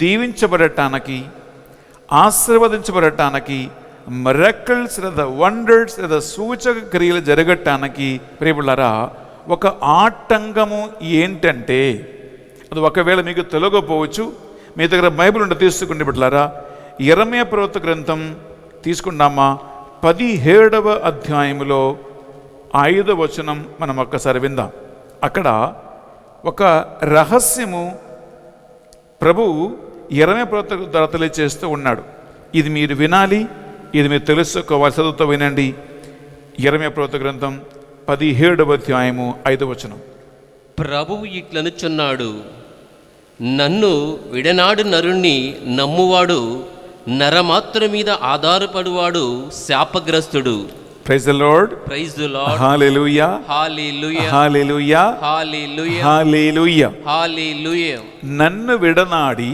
దీవించబడటానికి, ఆశీర్వదించబడటానికి మిరకల్స్ లేదా వండర్స్ లేదా సూచక క్రియలు జరగటానికి ప్రియబిడ్డలారా ఒక ఆటంకము ఏంటంటే, అది ఒకవేళ మీకు తెలియకపోవచ్చు, మీ దగ్గర బైబిల్ ఉంటే తీసుకుని బిడ్డలారా, యెరెమయా ప్రవక్త గ్రంథం తీసుకున్నామా 17వ అధ్యాయములో 5వ వచనం మనం ఒక్కసారి విందాం. అక్కడ ఒక రహస్యము ప్రభువు యెరెమయా ప్రవక్త ద్వారా తెలియజేస్తూ ఉన్నాడు. ఇది మీరు వినాలి, ఇది మీరు తెలుసుకోవాలి. చదువుతో వినండి. యెరెమయా ప్రవక్త గ్రంథం 17వ అధ్యాయము 5వ వచనం. ప్రభువు ఇట్లనుచున్నాడు, నన్ను విడనాడు నరుణ్ణి నమ్మువాడు, నరమాత్ర మీద ఆధారపడువాడు శాపగ్రస్తుడు. Praise the Lord. Praise the Lord. హల్లెలూయా, హల్లెలూయా, హల్లెలూయా, హల్లెలూయా, హల్లెలూయా. హల్లెలూయా. నన్ను విడనాడి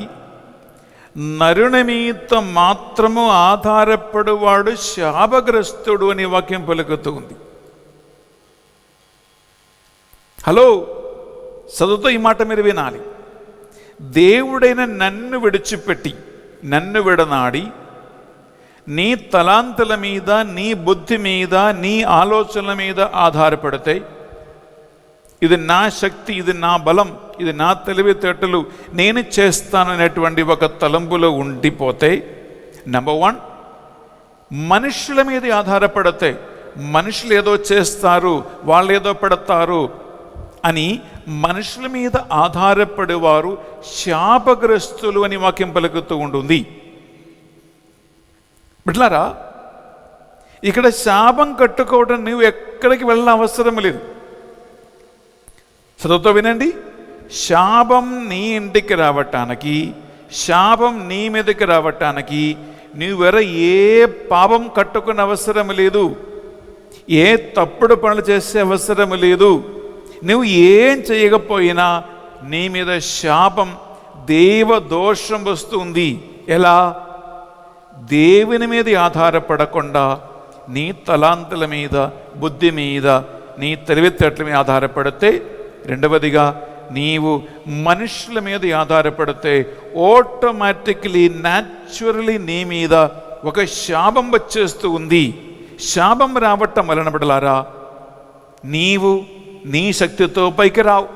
నరుని మీద మాత్రము ఆధారపడువాడు శాపగ్రస్తుడు అని వాక్యం పలుకుతూ ఉంది. హలో, చదువుతో ఈ మాట మీరు వినాలి. దేవుడైన నన్ను విడిచిపెట్టి, నన్ను విడనాడి నీ తలాంతుల మీద, నీ బుద్ధి మీద, నీ ఆలోచనల మీద ఆధారపడితే, ఇది నా శక్తి, ఇది నా బలం, ఇది నా తెలివితేటలు, నేను చేస్తాను అనేటువంటి ఒక తలంపులో ఉండిపోతే, నెంబర్ 1 మనుషుల మీద ఆధారపడితే, మనుషులు ఏదో చేస్తారు, వాళ్ళు ఏదో పెడతారు అని మనుషుల మీద ఆధారపడేవారు శాపగ్రస్తులు అని వాక్యం పలుకుతూ ఉంటుంది. బిడ్డలారా, ఇక్కడ శాపం కట్టుకోవడం నువ్వు ఎక్కడికి వెళ్ళిన అవసరం లేదు. చదువుతో వినండి. శాపం నీ ఇంటికి రావటానికి, శాపం నీ మీదకి రావటానికి నువ్వెర ఏ పాపం కట్టుకునే అవసరం లేదు, ఏ తప్పుడు పనులు చేసే అవసరం లేదు. నువ్వు ఏం చేయకపోయినా నీ మీద శాపం, దేవ దోషం వస్తుంది. ఎలా? దేవుని మీద ఆధారపడకుండా నీ తలాంతుల మీద, బుద్ధి మీద, నీ తెలివితేటల మీద ఆధారపడితే, రెండవదిగా నీవు మనుషుల మీద ఆధారపడితే ఆటోమేటిక్లీ, న్యాచురలీ నీ మీద ఒక శాపం వచ్చేస్తూ ఉంది. శాపం రావటం వలన బిడ్డలారా, నీవు నీ శక్తితో పైకి రావు,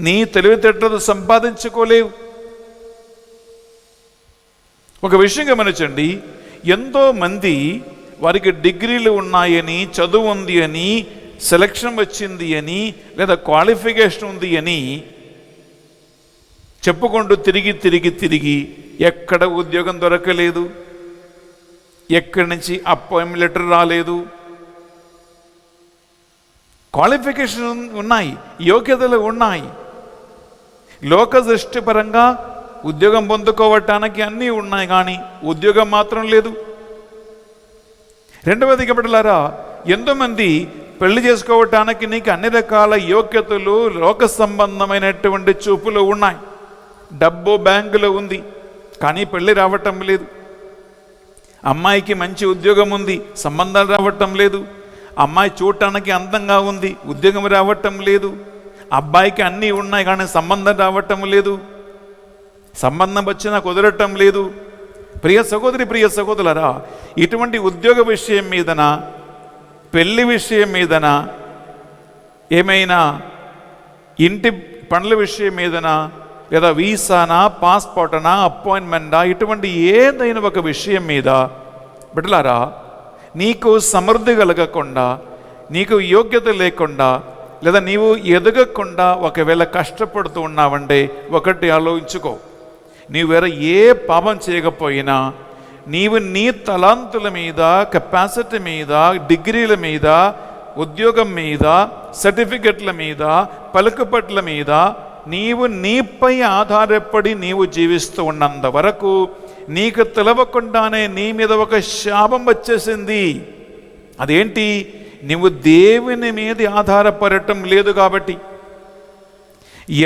నీ తెలివితేటలతో సంపాదించుకోలేవు. ఒక విషయం గమనించండి, ఎంతోమంది వారికి డిగ్రీలు ఉన్నాయని, చదువు ఉంది అని, సెలక్షన్ వచ్చింది అని, లేదా క్వాలిఫికేషన్ ఉంది అని చెప్పుకుంటూ తిరిగి తిరిగి తిరిగి ఎక్కడ ఉద్యోగం దొరకలేదు, ఎక్కడి నుంచి అపాయింట్మెంట్ లెటర్ రాలేదు. క్వాలిఫికేషన్ ఉన్నాయి, యోగ్యతలు ఉన్నాయి, లోక దృష్టిపరంగా ఉద్యోగం పొందుకోవటానికి అన్నీ ఉన్నాయి, కానీ ఉద్యోగం మాత్రం లేదు. రెండవది బిడ్డలారా, ఎంతోమంది పెళ్లి చేసుకోవటానికి నీకు అన్ని రకాల యోగ్యతలు, లోక సంబంధమైనటువంటి చూపులు ఉన్నాయి, డబ్బు బ్యాంకులో ఉంది, కానీ పెళ్ళి రావటం లేదు. అమ్మాయికి మంచి ఉద్యోగం ఉంది, సంబంధాలు రావటం లేదు. అమ్మాయి చూడటానికి అందంగా ఉంది, ఉద్యోగం రావటం లేదు. అబ్బాయికి అన్నీ ఉన్నాయి, కానీ సంబంధం రావటం లేదు. సంబంధం వచ్చినా కుదరటం లేదు. ప్రియ సహోదరి, ప్రియ సహోదరులారా, ఇటువంటి ఉద్యోగ విషయం మీదన, పెళ్లి విషయం మీదన, ఏమైనా ఇంటి పనుల విషయం మీదన, లేదా వీసానా, పాస్పోర్టనా, అపాయింట్మెంటా, ఇటువంటి ఏదైనా ఒక విషయం మీద బిడ్డలారా, నీకు సమృద్ధి కలగకుండా, నీకు యోగ్యత లేకుండా, లేదా నీవు ఎదగకుండా ఒకవేళ కష్టపడుతూ ఉన్నావంటే ఒకటి ఆలోచించుకో. నీవు వేరే ఏ పాపం చేయకపోయినా నీవు నీ తలాంతుల మీద, కెపాసిటీ మీద, డిగ్రీల మీద, ఉద్యోగం మీద, సర్టిఫికెట్ల మీద, పలుకుబట్ల మీద నీవు నీపై ఆధారపడి నీవు జీవిస్తూ ఉన్నంత వరకు నీకు తెలవకుండానే నీ మీద ఒక శాపం వచ్చేసింది. అదేంటి? నువ్వు దేవుని మీద ఆధారపడటం లేదు కాబట్టి.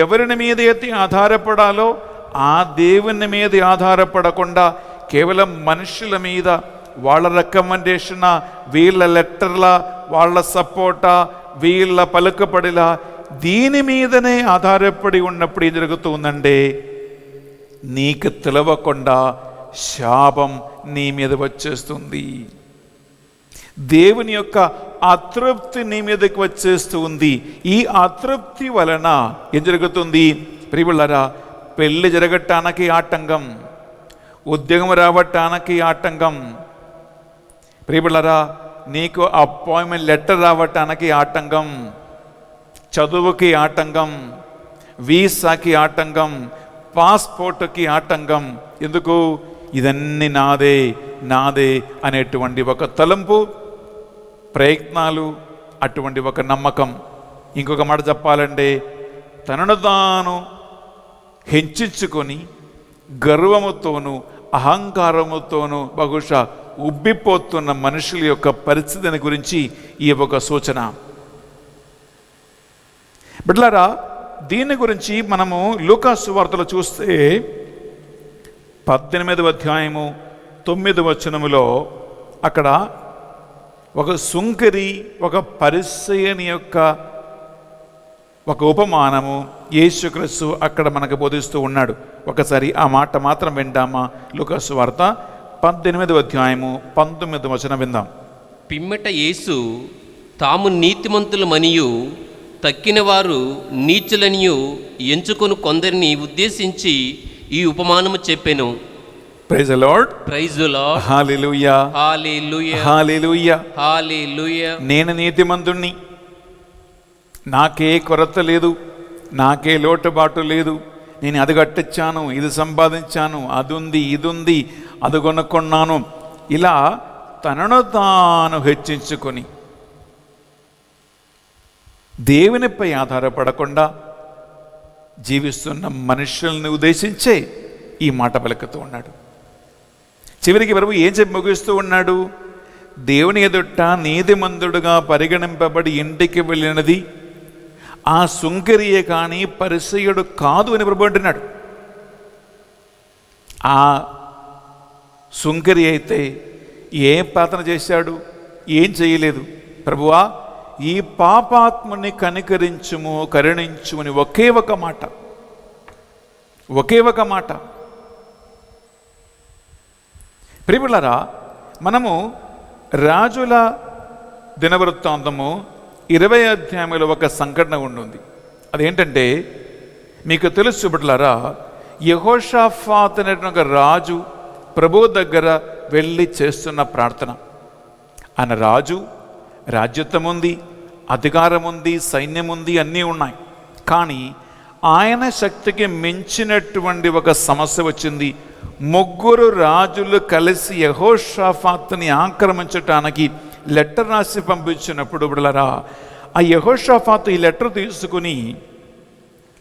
ఎవరిని మీద అయితే ఆధారపడాలో ఆ దేవుని మీద ఆధారపడకుండా కేవలం మనుషుల మీద, వాళ్ళ రికమెండేషనా, వీళ్ళ లెటర్లా, వాళ్ళ సపోర్టా, వీళ్ళ పలుకుబడిలా, దీని మీదనే ఆధారపడి ఉన్నప్పుడు ఏం జరుగుతుందంటే నీకు తెలవకుండా శాపం నీ మీద వచ్చేస్తుంది. దేవుని యొక్క అతృప్తి నీ మీదకి వచ్చేస్తూ ఉంది. ఈ అతృప్తి వలన ఏం జరుగుతుంది ప్రియులారా? పెళ్లి జరగటానికి ఆటంకం, ఉద్యోగం రావటానికి ఆటంకం, ప్రియులారా నీకు అపాయింట్మెంట్ లెటర్ రావటానికి ఆటంకం, చదువుకి ఆటంకం, వీసాకి ఆటంకం, పాస్పోర్ట్కి ఆటంకం. ఎందుకు? ఇదన్నీ నాదే నాదే అనేటువంటి ఒక తలంపు, ప్రయత్నాలు, అటువంటి ఒక నమ్మకం. ఇంకొక మాట చెప్పాలంటే తనను తాను హెచ్చించుకొని గర్వముతోనూ అహంకారముతోనూ బహుశా ఉబ్బిపోతున్న మనుషుల యొక్క పరిస్థితిని గురించి ఈ ఒక సూచన. బిడ్డలారా, దీని గురించి మనము లూకా సువార్తలో చూస్తే 18వ అధ్యాయము 9వ వచనములో అక్కడ ఒక సుంకరి ఒక పరిసయ్యుని యొక్క ఒక ఉపమానము యేసుక్రీస్తు అక్కడ మనకు బోధిస్తూ ఉన్నాడు. ఒకసారి ఆ మాట మాత్రం విందామా? లూకా సువార్త 18వ అధ్యాయము 19వ వచనం విందాం. పిమ్మట యేసు తాము నీతిమంతులమనియు తక్కిన వారు నీచులనియు ఎంచుకొని కొందరిని ఉద్దేశించి ఈ ఉపమానము చెప్పెను. Praise the Lord. Praise the Lord. హల్లెలూయా, హల్లెలూయా, హల్లెలూయా. హల్లెలూయా. నేను నీతిమంతుణ్ణి, నాకే కొరత లేదు, నాకే లోటుబాటు లేదు, నేను అది కట్టించాను, ఇది సంపాదించాను, అది ఉంది, ఇది ఉంది, అది కొనుక్కున్నాను, ఇలా తనను తాను హెచ్చించుకొని దేవునిపై ఆధారపడకుండా జీవిస్తున్న మనుషుల్ని ఉద్దేశించే ఈ మాట పలుకుతూ ఉన్నాడు. చివరికి ప్రభు ఏం చెప్పి ముగిస్తూ ఉన్నాడు? దేవుని ఎదుట నీతిమంతుడుగా పరిగణింపబడి ఇంటికి వెళ్ళినది ఆ సుంకరియే కానీ పరిసయ్యుడు కాదు అని ప్రభు అంటున్నాడు. ఆ సుంకరి అయితే ఏం ప్రార్థన చేశాడు? ఏం చేయలేదు. ప్రభువా, ఈ పాపాత్ముని కనికరించుము, కరుణించుమని ఒకే ఒక మాట, ఒకే ఒక మాట. ప్రియులారా, మనము రాజుల దినవృత్తాంతము 20వ అధ్యాయంలో ఒక సంఘటన ఉంటుంది. అదేంటంటే మీకు తెలుసు బిడ్డలారా, యెహోషాఫాత్ అనేటువంటి ఒక రాజు ప్రభు దగ్గర వెళ్ళి చేస్తున్న ప్రార్థన. ఆయన రాజు, రాజ్యత్వం ఉంది, అధికారం ఉంది, సైన్యం ఉంది, అన్నీ ఉన్నాయి. కానీ ఆయన శక్తికి మించినటువంటి ఒక సమస్య వచ్చింది. 3 రాజులు కలిసి యెహోషాఫాతుని ఆక్రమించటానికి లెటర్ రాసి పంపించినప్పుడు బిడ్డలారా, ఆ యెహోషాఫాతు ఈ లెటర్ తీసుకుని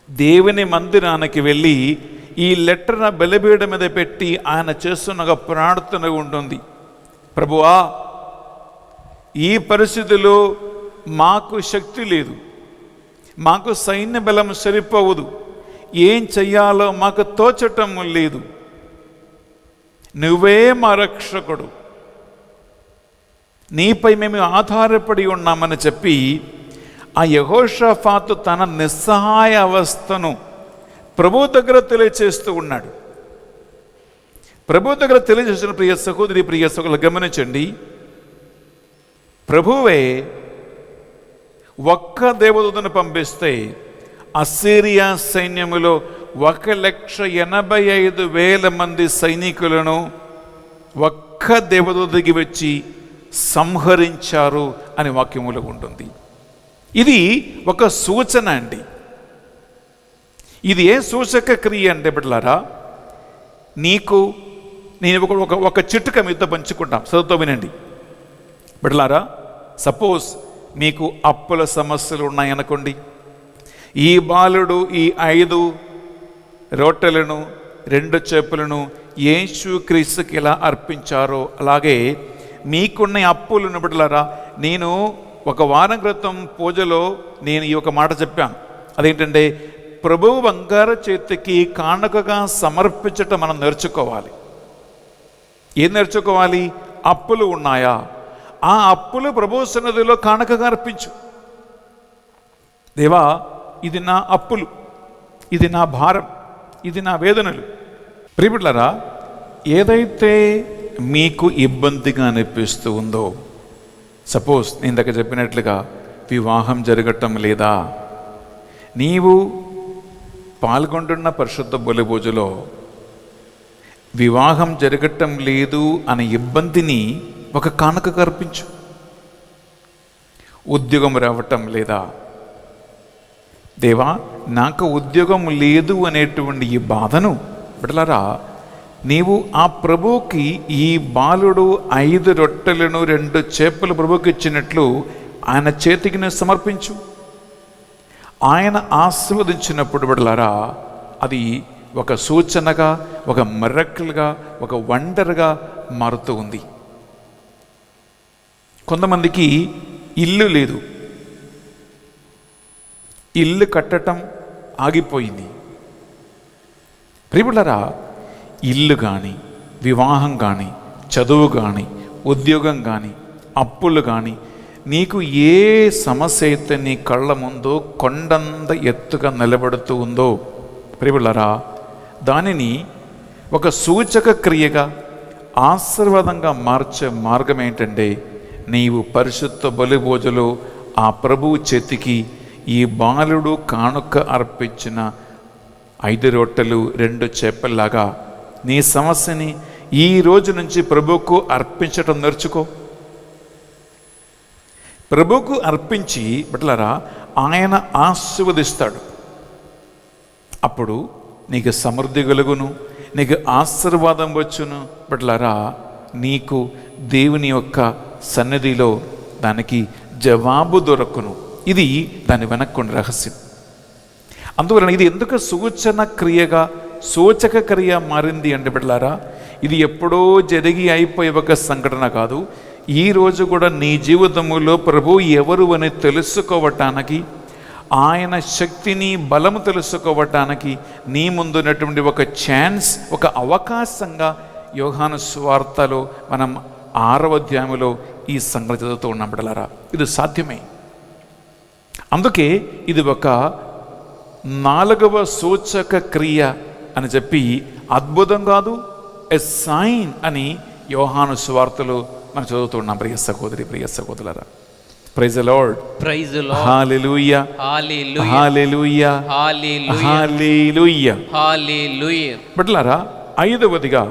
దేవుని మందిరానికి వెళ్ళి ఈ లెటర్ బలిపీఠం మీద పెట్టి ఆయన చేస్తున్న ఒక ప్రార్థన ఉంటుంది. ప్రభువా, ఈ పరిస్థితిలో మాకు శక్తి లేదు, మాకు సైన్య బలం సరిపోవదు, ఏం చెయ్యాలో మాకు తోచటం లేదు, నువ్వే మా రక్షకుడు, నీపై మేము ఆధారపడి ఉన్నామని చెప్పి ఆ యెహోషాఫాతు తన నిస్సహాయ అవస్థను ప్రభు దగ్గర తెలియచేస్తూ ఉన్నాడు. ప్రభు దగ్గర తెలియజేసిన ప్రియ సహోదరి, ప్రియ సహోదరులు గమనించండి. ప్రభువే ఒక్క దేవదూతను పంపిస్తే అస్సీరియా సైన్యములో 1,85,000 మంది సైనికులను ఒక్క దేవదూతకి వచ్చి సంహరించారు అని వాక్యములో ఉంటుంది. ఇది ఒక సూచన అండి. ఇది ఏ సూచక క్రియ అంటే బిడ్డలారా, నీకు నేను ఒక చిట్కా మీతో పంచుకుంటాం, చదువుతో వినండి బిడ్డలారా. సపోజ్ మీకు అప్పుల సమస్యలు ఉన్నాయనుకోండి. ఈ బాలుడు ఈ 5 రొట్టెలను 2 చేపలను యేసుక్రీస్తుకి ఎలా అర్పించారో అలాగే మీకున్న అప్పులను బిడ్డలారా, నేను ఒక వారం క్రితం పూజలో నేను ఈ ఒక మాట చెప్పాను. అదేంటంటే ప్రభువు బంగారు చేతికి కానుకగా సమర్పించటం మనం నేర్చుకోవాలి. ఏం నేర్చుకోవాలి? అప్పులు ఉన్నాయా, ఆ అప్పులు ప్రభు సన్నిధిలో కానుకగా అర్పించు. దేవా, ఇది నా అప్పులు, ఇది నా భారం, ఇది నా వేదనలు. ప్రియబిడ్డలారా, ఏదైతే మీకు ఇబ్బందిగా అనిపిస్తూ ఉందో, సపోజ్ నేను ఇందాక చెప్పినట్లుగా వివాహం జరగటం లేదా, నీవు పాల్గొంటున్న పరిశుద్ధ బలిభోజులో వివాహం జరగటం లేదు అనే ఇబ్బందిని ఒక కానుకగా అర్పించు. ఉద్యోగం రావటం లేదా, దేవా నాకు ఉద్యోగం లేదు అనేటువంటి ఈ బాధను బిడ్డలారా, నీవు ఆ ప్రభువుకి ఈ బాలుడు 5 రొట్టెలను 2 చేపలు ప్రభువుకి ఇచ్చినట్లు ఆయన చేతికి నేను సమర్పించు. ఆయన ఆశీర్వదించినప్పుడు బిడ్డలారా, అది ఒక సూచనగా, ఒక మిరకిల్గా, ఒక వండర్గా మారుతూ ఉంది. కొంతమందికి ఇల్లు లేదు, ఇల్లు కట్టడం ఆగిపోయింది. ప్రియబిడ్డలారా, ఇల్లు కానీ, వివాహం కానీ, చదువు కానీ, ఉద్యోగం కానీ, అప్పులు కానీ, నీకు ఏ సమస్య అయితే నీ కళ్ళ ముందో కొండంత ఎత్తుగా నిలబడుతూ ఉందో ప్రియబిడ్డలారా, దానిని ఒక సూచక క్రియగా ఆశీర్వాదంగా మార్చే మార్గం ఏంటంటే, నీవు పరిశుద్ధ బలిభోజులో ఆ ప్రభువు చేతికి ఈ బాలుడు కానుక అర్పించిన 5 రొట్టెలు 2 చేపల్లాగా నీ సమస్యని ఈ రోజు నుంచి ప్రభువుకు అర్పించటం నేర్చుకో. ప్రభువుకు అర్పించి బిడ్డలారా, ఆయన ఆశీర్వదిస్తాడు. అప్పుడు నీకు సమృద్ధి కలుగును, నీకు ఆశీర్వాదం వచ్చును. బిడ్డలారా, నీకు దేవుని యొక్క సన్నిధిలో దానికి జవాబు దొరకును. ఇది దాని వెనక్కున్న రహస్యం. అందువలన ఇది ఎందుకు సూచన క్రియగా, సూచక క్రియ మారింది అంటే బిడ్డలారా, ఇది ఎప్పుడో జరిగి అయిపోయే ఒక సంఘటన కాదు. ఈరోజు కూడా నీ జీవితంలో ప్రభు ఎవరు అని తెలుసుకోవటానికి, ఆయన శక్తిని బలము తెలుసుకోవటానికి నీ ముందున్నటువంటి ఒక ఛాన్స్, ఒక అవకాశంగా యోహాను సువార్తలో మనం 6వ అధ్యాయంలో ఈ సంగతి చదువుతూ ఉన్నాం బిడ్డలారా. ఇది సాధ్యమే. అందుకే ఇది ఒక 4వ సూచక క్రియ అని చెప్పి, అద్భుతం కాదు, ఎ సైన్ అని యోహాను సువార్తలో మనం చదువుతున్నాం. ప్రియ సహోదరి, ప్రియ సహోదరులారా, praise the Lord, praise the Lord, హల్లెలూయా, హల్లెలూయా, హల్లెలూయా, హల్లెలూయా, హల్లెలూయా. హల్లెలూయా. బిడ్డలారా, 5వదిగా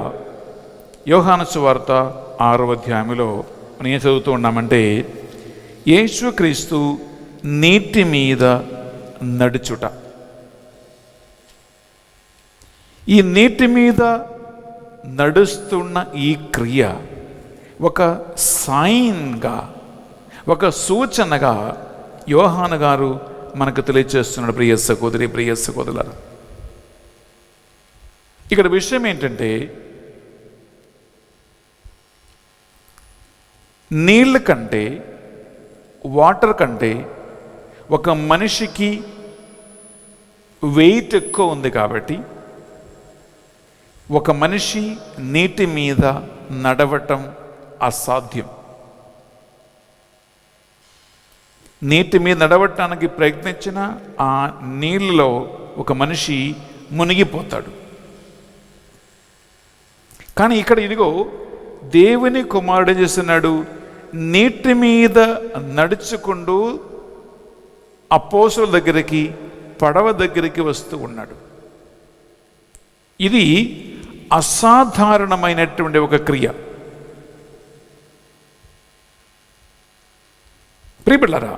యోహాను సువార్త 6వ అధ్యాయంలో మనం ఏం చదువుతూ ఉన్నామంటే, యేసుక్రీస్తు నీటి మీద నడుచుట. ఈ నీటి మీద నడుస్తున్న ఈ క్రియ ఒక సైన్గా, ఒక సూచనగా యోహాను గారు మనకు తెలియజేస్తున్నాడు. ప్రియ సహోదరి, ప్రియ సహోదరులారా, ఇక్కడ విషయం ఏంటంటే, నీళ్ళ కంటే, వాటర్ కంటే ఒక మనిషికి వెయిట్ ఎక్కువ ఉంది కాబట్టి ఒక మనిషి నీటి మీద నడవటం అసాధ్యం. నీటి మీద నడవటానికి ప్రయత్నించిన ఆ నీళ్ళలో ఒక మనిషి మునిగిపోతాడు. కానీ ఇక్కడ ఇదిగో దేవుని కుమారుడు చేస్తున్నాడు, నీటి మీద నడుచుకుంటూ అపోస్తలుల దగ్గరికి, పడవ దగ్గరికి వస్తూ ఉన్నాడు. ఇది అసాధారణమైనటువంటి ఒక క్రియ. ప్రియబిడ్డలారా,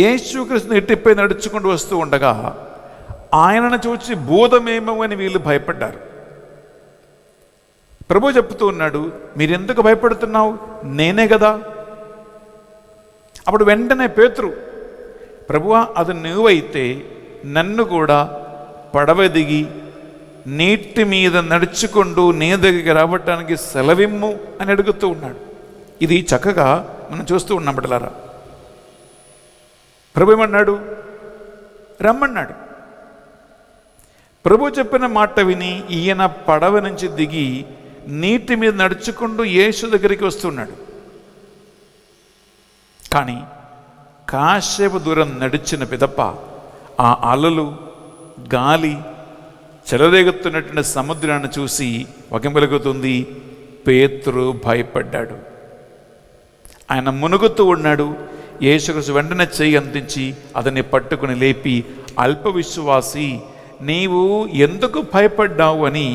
యేసుక్రీస్తు నీటిపై నడుచుకుంటూ వస్తూ ఉండగా ఆయనను చూసి భూతమేమో అని వీళ్ళు భయపడ్డారు. ప్రభు చెప్తూ ఉన్నాడు, మీరెందుకు భయపడుతున్నావు? నేనే కదా. అప్పుడు వెంటనే పేతురు, ప్రభువా అది నువ్వైతే నన్ను కూడా పడవ దిగి నీటి మీద నడుచుకుంటూ నీ దగ్గరికి రావటానికి సెలవిమ్ము అని అడుగుతూ ఉన్నాడు. ఇది చక్కగా మనం చూస్తూ ఉన్నాం బిడ్డలారా. ప్రభు ఏమన్నాడు? రమ్మన్నాడు. ప్రభు చెప్పిన మాట విని ఈయన పడవ నుంచి దిగి నీటి మీద నడుచుకుంటూ యేసు దగ్గరికి వస్తున్నాడు. కానీ కాసేపు దూరం నడిచిన పిదప్ప ఆ అలలు, గాలి చెలరేగుతున్నటువంటి సముద్రాన్ని చూసి వాక్యం పలుకుతుంది, పేతురు భయపడ్డాడు. ఆయన మునుగుతూ ఉన్నాడు. యేసుక్రీస్తు వెంటనే చెయ్యి అందించి అతన్ని పట్టుకుని లేపి, అల్ప విశ్వాసి, నీవు ఎందుకు భయపడ్డావు అని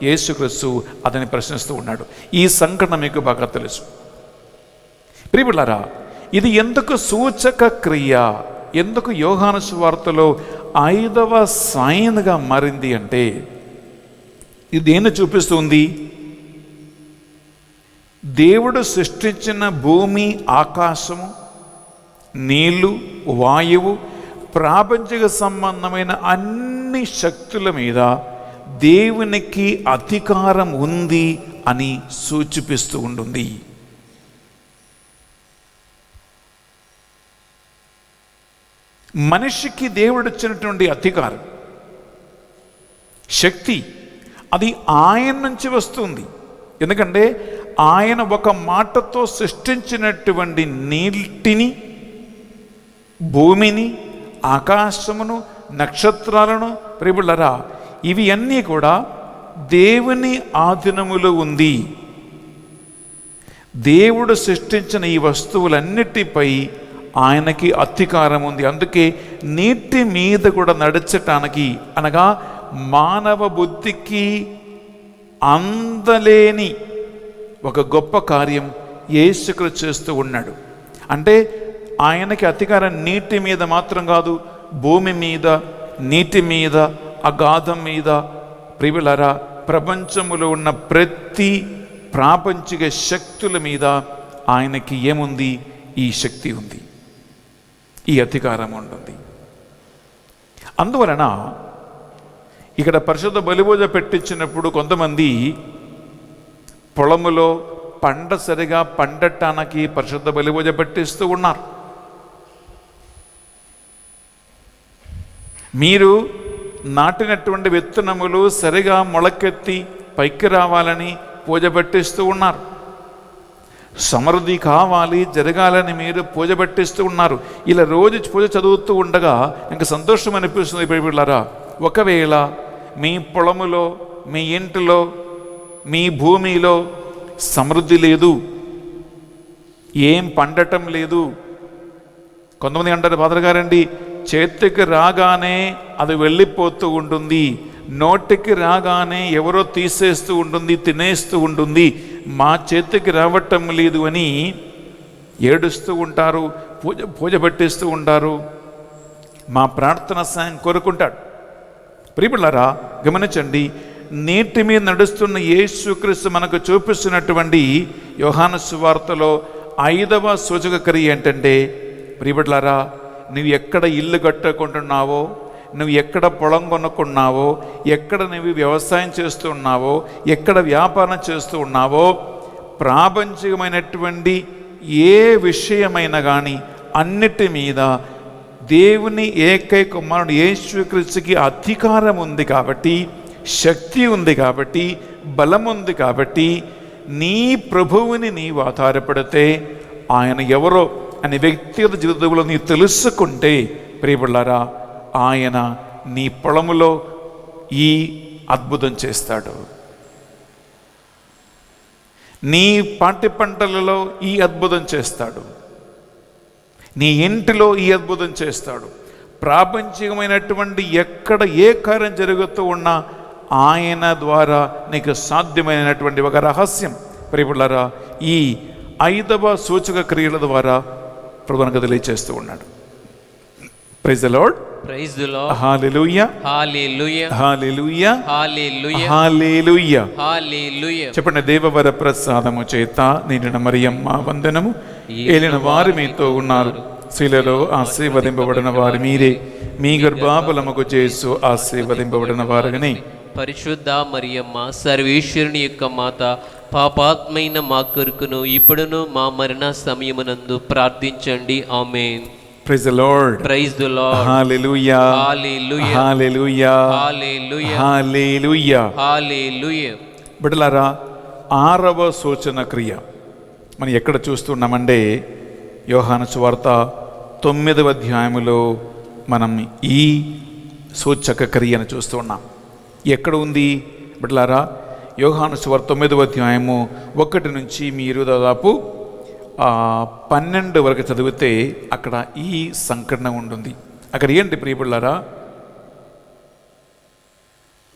యేసుక్రీస్తు అతన్ని ప్రశ్నిస్తూ ఉన్నాడు. ఈ సంఘటన మీకు బాగా తెలుసు. ప్రియబిడ్డలారా, ఇది ఎందుకు సూచక క్రియ, ఎందుకు యోహాను సువార్తలో 5వ సైన్గా మారింది అంటే, ఇది దేన్ని చూపిస్తుంది? దేవుడు సృష్టించిన భూమి, ఆకాశము, నీళ్లు, వాయువు, ప్రాపంచిక సంబంధమైన అన్ని శక్తుల మీద దేవునికి అధికారం ఉంది అని సూచిపిస్తూ ఉంటుంది. మనిషికి దేవుడు ఇచ్చినటువంటి అధికారం, శక్తి, అది ఆయన నుంచి వస్తుంది. ఎందుకంటే ఆయన ఒక మాటతో సృష్టించినటువంటి నీటిని, భూమిని, ఆకాశమును, నక్షత్రాలను, ప్రియబిడ్డలారా, ఇవి అన్నీ కూడా దేవుని ఆధీనములో ఉంది. దేవుడు సృష్టించిన ఈ వస్తువులన్నిటిపై ఆయనకి అధికారం ఉంది. అందుకే నీటి మీద కూడా నడచటానికి, అనగా మానవ బుద్ధికి అందలేని ఒక గొప్ప కార్యం యేసుక్రీస్తు చేస్తూ ఉన్నాడు. అంటే ఆయనకి అధికారం నీటి మీద మాత్రం కాదు, భూమి మీద, నీటి మీద, అగాధం మీద, ప్రియులారా, ప్రపంచములో ఉన్న ప్రతి ప్రాపంచిక శక్తుల మీద ఆయనకి ఏముంది? ఈ శక్తి ఉంది, ఈ అధికారం ఉంటుంది. అందువలన ఇక్కడ పరిశుద్ధ బలిభోజ పెట్టించినప్పుడు కొంతమంది పొలములో పంట సరిగా పండటానికి పరిశుద్ధ బలిభోజ పెట్టిస్తూ ఉన్నారు. మీరు నాటినటువంటి విత్తనములు సరిగా మొలకెత్తి పైకి రావాలని పూజ పెట్టిస్తూ ఉన్నారు. సమృద్ధి కావాలి, జరగాలని మీరు పూజ పెట్టిస్తూ ఉన్నారు. ఇలా రోజు పూజ చదువుతూ ఉండగా ఇంకా సంతోషం అనిపిస్తుంది. ప్రియబిడ్డలారా, ఒకవేళ మీ పొలములో, మీ ఇంటిలో, మీ భూమిలో సమృద్ధి లేదు, ఏం పండటం లేదు. కొంతమంది అంటారు, ఫాదర్ గారండి, చేతికి రాగానే అది వెళ్ళిపోతూ ఉంటుంది, నోటికి రాగానే ఎవరో తీసేస్తూ ఉంటుంది, తినేస్తూ ఉంటుంది, మా చేతికి రావటం లేదు అని ఏడుస్తూ ఉంటారు, పూజ పెట్టిస్తూ ఉంటారు, మా ప్రార్థన సాయం కోరుకుంటాడు. ప్రియబిడ్డలారా, గమనించండి, నీటి మీద నడుస్తున్న యేసుక్రీస్తు మనకు చూపిస్తున్నటువంటి యోహాను సువార్తలో 5వ సూచక క్రియ ఏంటంటే, ప్రియబిడ్డలారా, నువ్వు ఎక్కడ ఇల్లు కట్టుకుంటున్నావో, నువ్వు ఎక్కడ పొలం కొనుక్కున్నావో, ఎక్కడ నువ్వు వ్యవసాయం చేస్తూ ఉన్నావో, ఎక్కడ వ్యాపారం చేస్తూ ఉన్నావో, ప్రాపంచికమైనటువంటి ఏ విషయమైనా కానీ అన్నిటి మీద దేవుని ఏకైక కుమారుడు యేసుక్రీస్తుకి అధికారం ఉంది కాబట్టి, శక్తి ఉంది కాబట్టి, బలం ఉంది కాబట్టి, నీ ప్రభువుని నీవు ఆధారపడితే ఆయన ఎవరో అని వ్యక్తిగత జీవితంలో నీ తెలుసుకుంటే, ప్రియబిడ్డలారా, ఆయన నీ పొలములో ఈ అద్భుతం చేస్తాడు, నీ పాటి పంటలలో ఈ అద్భుతం చేస్తాడు, నీ ఇంటిలో ఈ అద్భుతం చేస్తాడు. ప్రాపంచికమైనటువంటి ఎక్కడ ఏ కార్యం జరుగుతూ ఉన్నా ఆయన ద్వారా నీకు సాధ్యమైనటువంటి ఒక రహస్యం ప్రియబిడ్డలారా ఈ 5వ సూచక క్రియల ద్వారా ప్రభువునికి తెలియజేస్తూ ఉన్నాడు. Praise the Lord, praise the Lord, హల్లెలూయా, హల్లెలూయా, హల్లెలూయా, హల్లెలూయా, హల్లెలూయా. హల్లెలూయా. చెప్పండి, దేవవర ప్రసాదము చేత నిండిన మరియమ్మ వందనము, ఏలిన వారు మీతో ఉన్నారు, స్త్రీలలో ఆశీర్వదింపబడిన వారు మీరే, మీ గర్భఫలముకు యేసు ఆశీర్వదింపబడిన వారని. పరిశుద్ధ మరియమ్మ సర్వేశ్వరుని యొక్క మాత, పాపాత్మైన మా కొరకును ఇప్పుడును మా మరణ సమయమునందు ప్రార్థించండి. ఆమేన్. Praise the Lord, praise the Lord, హల్లెలూయా, హల్లెలూయా, హల్లెలూయా, హల్లెలూయా, హల్లెలూయా. హల్లెలూయా. బిడ్డలారా, 6వ సూచన క్రియ మనం ఎక్కడ చూస్తున్నామంటే యోహాను సువార్త 9వ అధ్యాయములో మనం ఈ సూచక క్రియను చూస్తూ ఉన్నాం. ఎక్కడ ఉంది బిడ్డలారా? యోహాను సువార్త 9వ అధ్యాయము 1 నుంచి మీరు దాదాపు 12 వరకు చదివితే అక్కడ ఈ సంఘటన ఉంటుంది. అక్కడ ఏంటి ప్రియ బిడ్డలారా?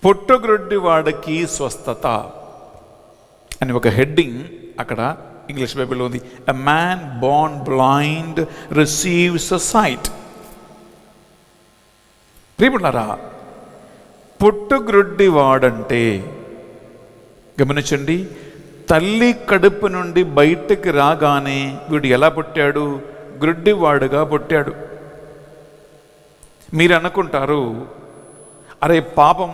పొట్టగ్రొడ్డి వాడికి స్వస్థత అని ఒక హెడ్డింగ్ అక్కడ ఇంగ్లీష్ బైబిల్లో ఉంది. A man born blind receives a sight. ప్రియ బిడ్డలారా, పొట్టగ్రొడ్డి వాడంటే గమనించండి, తల్లి కడుపు నుండి బయటకు రాగానే వీడు ఎలా పుట్టాడు? గ్రుడ్డివాడుగా పుట్టాడు. మీరు అనుకుంటారు, అరే పాపం,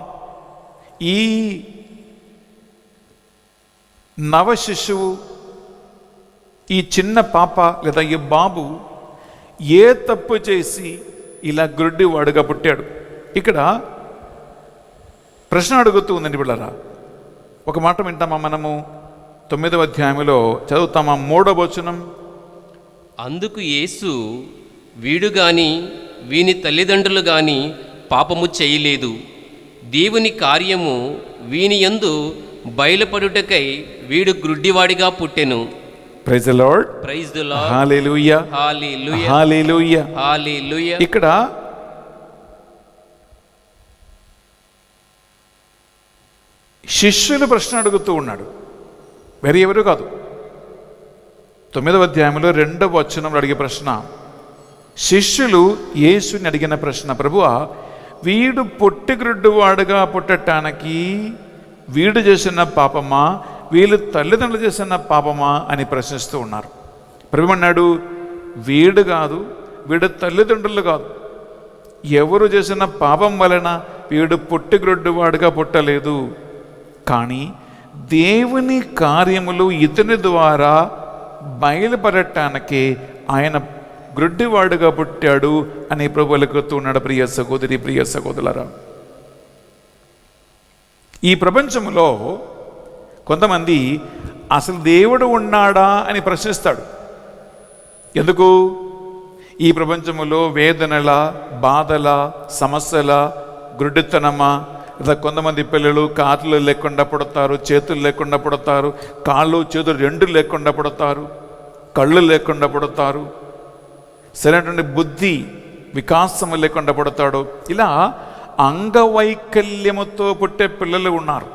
ఈ నవ శిశువు, ఈ చిన్న పాప లేదా ఈ బాబు ఏ తప్పు చేసి ఇలా గ్రుడ్డివాడుగా పుట్టాడు? ఇక్కడ ప్రశ్న అడుగుతూ ఉందండి బిడ్డలారా. ఒక మాట వింటామా మనము? 9వ అధ్యాయంలో చదువుతామా 3వ వచనం. అందుకు యేసు, వీడు గాని వీని తల్లిదండ్రులు గాని పాపము చేయలేదు, దేవుని కార్యము వీని యందు బయలుపడుటకై వీడు గ్రుడ్డివాడిగా పుట్టెను. Praise the Lord. Praise the Lord. హల్లెలూయా. హల్లెలూయా. హల్లెలూయా. హల్లెలూయా. ఇక్కడ శిష్యులు ప్రశ్న అడుగుతూ ఉన్నాడు, వేరే ఎవరు కాదు. 9వ అధ్యాయంలో 2వ వచనంలో అడిగే ప్రశ్న, శిష్యులు యేసుని అడిగిన ప్రశ్న, ప్రభువా, వీడు పొట్టిగ్రుడ్డువాడుగా పుట్టటానికి వీడు చేసిన పాపమా, వీళ్ళు తల్లిదండ్రులు చేసిన పాపమా అని ప్రశ్నిస్తూ ఉన్నారు. ప్రభు అన్నాడు, వీడు కాదు, వీడు తల్లిదండ్రులు కాదు, ఎవరు చేసిన పాపం వలన వీడు పొట్టిగ్రుడ్డువాడుగా పుట్టలేదు, కానీ దేవుని కార్యములు ఇతని ద్వారా బయలుపడటానికి ఆయన గ్రుడ్డివాడుగా పుట్టాడు అని ప్రభు వెలుగుతూ ఉన్నాడు. ప్రియ సహోదరి, ప్రియ సహోదరులారా, ఈ ప్రపంచంలో కొంతమంది అసలు దేవుడు ఉన్నాడా అని ప్రశ్నిస్తాడు. ఎందుకు? ఈ ప్రపంచంలో వేదనల, బాధల, సమస్యల, గ్రుడ్డితనమా, లేదా కొంతమంది పిల్లలు కాళ్ళు లేకుండా పుడతారు, చేతులు లేకుండా పుడతారు, కాళ్ళు చేతులు రెండు లేకుండా పుడతారు, కళ్ళు లేకుండా పుడతారు, సరైనటువంటి బుద్ధి వికాసము లేకుండా పుడతాడు. ఇలా అంగవైకల్యముతో పుట్టే పిల్లలు ఉన్నారు,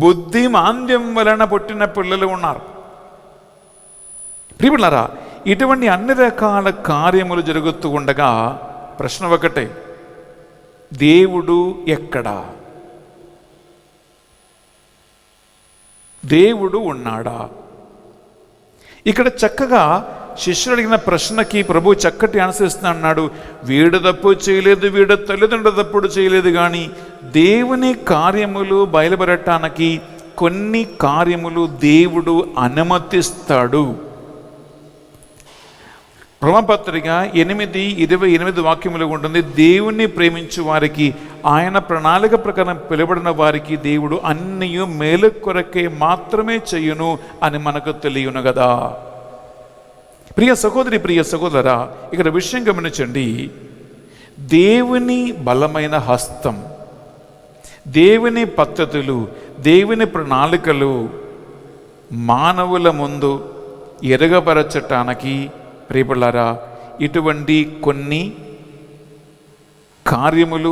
బుద్ధి మాంద్యం వలన పుట్టిన పిల్లలు ఉన్నారు. ప్రియమిత్రులారా, ఇటువంటి అన్ని రకాల కార్యములు జరుగుతూ ఉండగా ప్రశ్న ఒకటే, దేవుడు ఎక్కడా? దేవుడు ఉన్నాడా? ఇక్కడ చక్కగా శిష్యుడు అడిగిన ప్రశ్నకి ప్రభు చక్కటి ఆన్సర్ ఇస్తున్నా అన్నాడు. వీడు తప్పు చేయలేదు, వీడు తల్లిదండ్రులు తప్పుడు చేయలేదు, కానీ దేవుని కార్యములు బయలుపడటానికి కొన్ని కార్యములు దేవుడు అనుమతిస్తాడు. రోమపత్రిక 8:28 వాక్యములు ఉంటుంది. దేవుణ్ణి ప్రేమించు వారికి, ఆయన ప్రణాళిక ప్రకారం పిలువబడిన వారికి దేవుడు అన్నీ మేలు కొరకే మాత్రమే చెయ్యును అని మనకు తెలియను కదా. ప్రియ సహోదరి, ప్రియ సహోదరా, ఇక్కడ విషయం గమనించండి. దేవుని బలమైన హస్తం, దేవుని పద్ధతులు, దేవుని ప్రణాళికలు మానవుల ముందు ఎరగపరచటానికి ప్రియపడారా ఇటువంటి కొన్ని కార్యములు